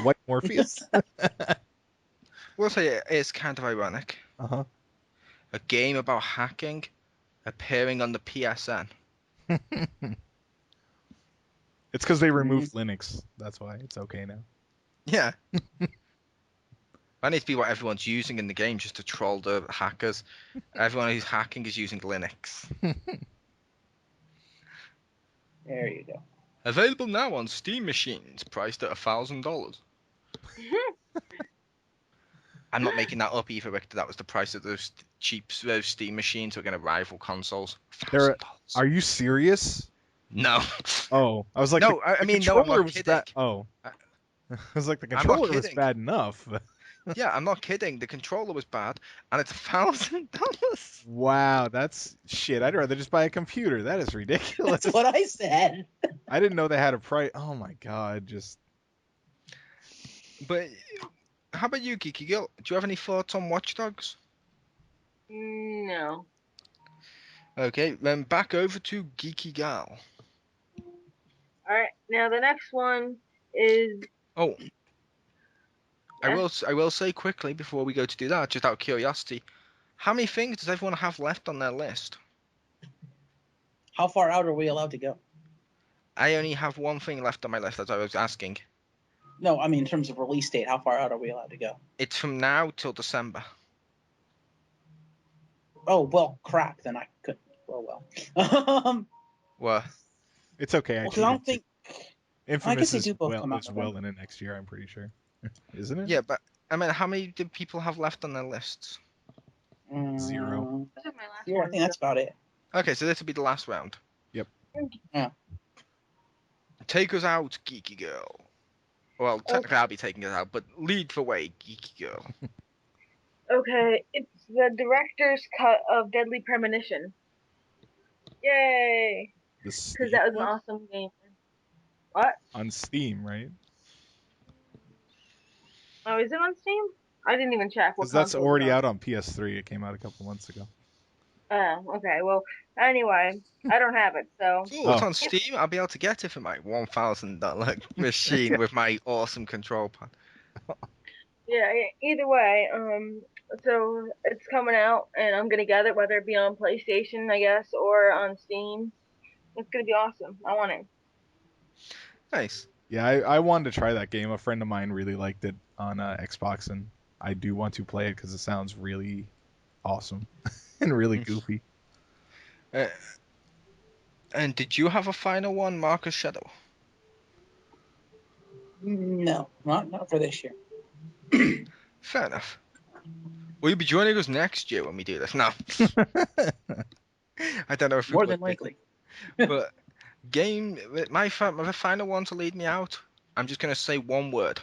White Morpheus? We'll say it's kind of ironic. Uh-huh. A game about hacking appearing on the PSN. It's because they removed Linux. That's why it's okay now. Yeah. That needs to be what everyone's using in the game just to troll the hackers. Everyone who's hacking is using Linux. There you go. Available now on Steam machines, priced at $1,000. I'm not making that up either, Victor. That was the price of those cheap Steam machines. We're going to rival consoles. Are $1,000. you serious? No. Oh, I was like, No, I mean, no, I'm controller not was kidding. bad. Oh, I was like, the I'm not controller was kidding. bad enough. Yeah, I'm not kidding. The controller was bad, and it's $1,000. Wow, that's shit. I'd rather just buy a computer. That is ridiculous. That's what I said. I didn't know they had a price. Oh my god, just But how about you, Geeky Girl? Do you have any thoughts on Watch Dogs? No. Okay, then back over to Geeky Gal. Alright, now the next one is... Oh, Yeah. I will say quickly before we go to do that, just out of curiosity, how many things does everyone have left on their list? How far out are we allowed to go? I only have one thing left on my list, as I was asking. No, I mean in terms of release date, how far out are we allowed to go? It's from now till December. Oh well, crap. Then I couldn't. Oh well. Well, it's okay. Well, 'cause I don't think. Infamous I guess they is do both come out is in well November. in it next year. I'm pretty sure, isn't it? yeah, but I mean, how many do people have left on their lists? Zero. This is my last Zero. I one. think that's about it. Okay, so this will be the last round. Yep. Yeah. Take us out, Geeky Girl. Well, technically I'll be taking us out, but lead the way, Geeky Girl. Okay, it's the director's cut of Deadly Premonition. Yay! Because that was an awesome game. What? On Steam, right? Oh, is it on Steam? I didn't even check. Because that's already out on PS3. It came out a couple months ago. Oh, okay. Well, anyway, I don't have it, so... Cool, it's on Steam. I'll be able to get it for my $1,000 machine with my awesome control pad. Yeah, either way, so it's coming out, and I'm gonna get it, whether it be on PlayStation, I guess, or on Steam. It's gonna be awesome. I want it. Nice. Yeah, I wanted to try that game. A friend of mine really liked it on Xbox, and I do want to play it because it sounds really awesome and really goofy. And did you have a final one, Marcus Shadow? No, not for this year. Fair enough. Will you be joining us next year when we do this? No. I don't know if More than likely. But game, my final one to lead me out, I'm just going to say one word.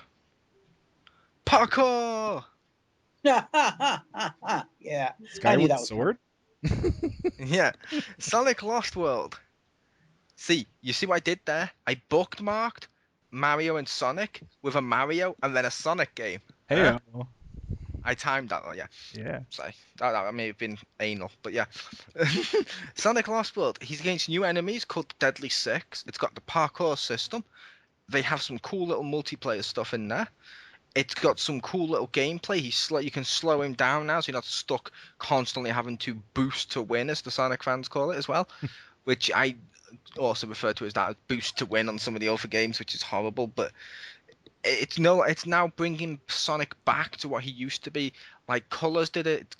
Parkour! Yeah. I knew that was Sword? Yeah. Sonic Lost World. See, you see what I did there? I bookmarked Mario and Sonic with a Mario and then a Sonic game. Hey, I timed that, yeah. Yeah. So that may have been anal, but yeah. Sonic Lost World. He's against new enemies called the Deadly Six. It's got the parkour system. They have some cool little multiplayer stuff in there. It's got some cool little gameplay. You can slow him down now, so you're not stuck constantly having to boost to win, as the Sonic fans call it as well, which I also refer to as that boost to win on some of the other games, which is horrible. But it's now bringing Sonic back to what he used to be. Like Colors did it,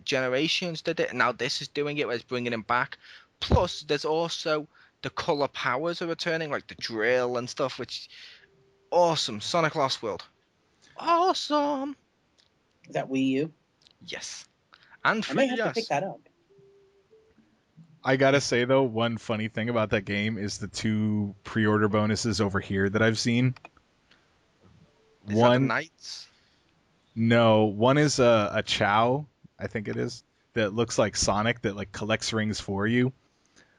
Generations did it, and now this is doing it, where it's bringing him back. Plus, there's also the color powers are returning, like the drill and stuff, which awesome. Sonic Lost World. Awesome. Is that Wii U? Yes. And I may have to pick that up. I gotta say though, one funny thing about that game is the 2 pre-order bonuses over here that I've seen. Is that the Knights? No, one is a Chow, I think it is, that looks like Sonic that like collects rings for you.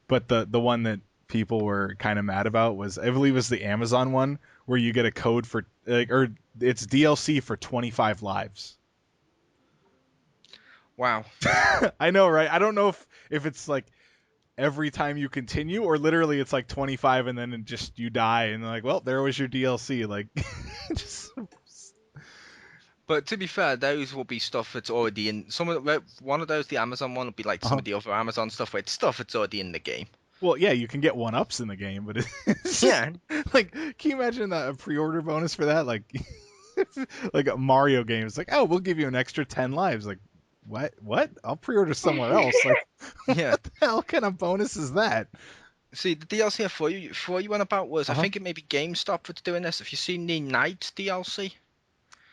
But the one that people were kind of mad about was, I believe, was the Amazon one where you get a code for or it's DLC for 25 lives. Wow. I know, right? I don't know if it's like every time you continue or literally it's like 25 and then just you die and like, well, there was your DLC. Like, just... But to be fair, those will be stuff that's already in one of those. The Amazon one will be like some of the other Amazon stuff where it's stuff that's already in the game. Well, yeah, you can get 1-ups in the game, but it's Yeah, like, can you imagine a pre-order bonus for that? Like, like a Mario game. It's like, oh, we'll give you an extra 10 lives. Like, what? What? I'll pre-order somewhere else. Like, yeah. what the hell kind of bonus is that? See, the DLC for you went about was, I Uh-huh. think it may be GameStop that's doing this. Have you seen the Knights DLC?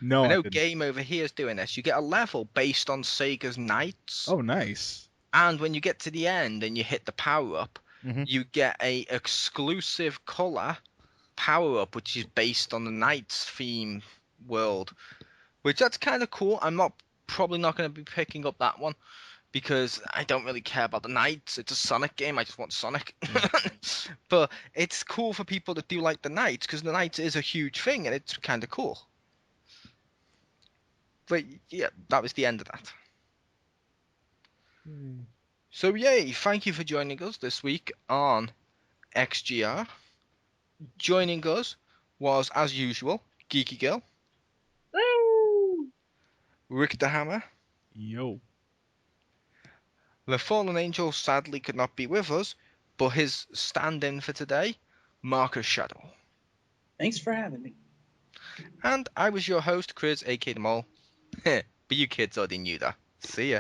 No, I I know didn't. Game over here is doing this. You get a level based on Sega's Knights, Oh, nice. and when you get to the end and you hit the power up, Hmm. you get a exclusive color power up, which is based on the Knights theme world, which that's kind of cool. I'm probably not going to be picking up that one because I don't really care about the Knights. It's a Sonic game. I just want Sonic. But it's cool for people that do like the Knights because the Knights is a huge thing and it's kind of cool. But yeah, that was the end of that. So yay, thank you for joining us this week on XGR. Joining us was, as usual, Geeky Girl, Woo! Rick the Hammer. Yo. The Fallen Angel sadly could not be with us, but his stand-in for today, Marcus Shadow. Thanks for having me. And I was your host, Chris, aka The Mole. But you kids already knew that. See ya.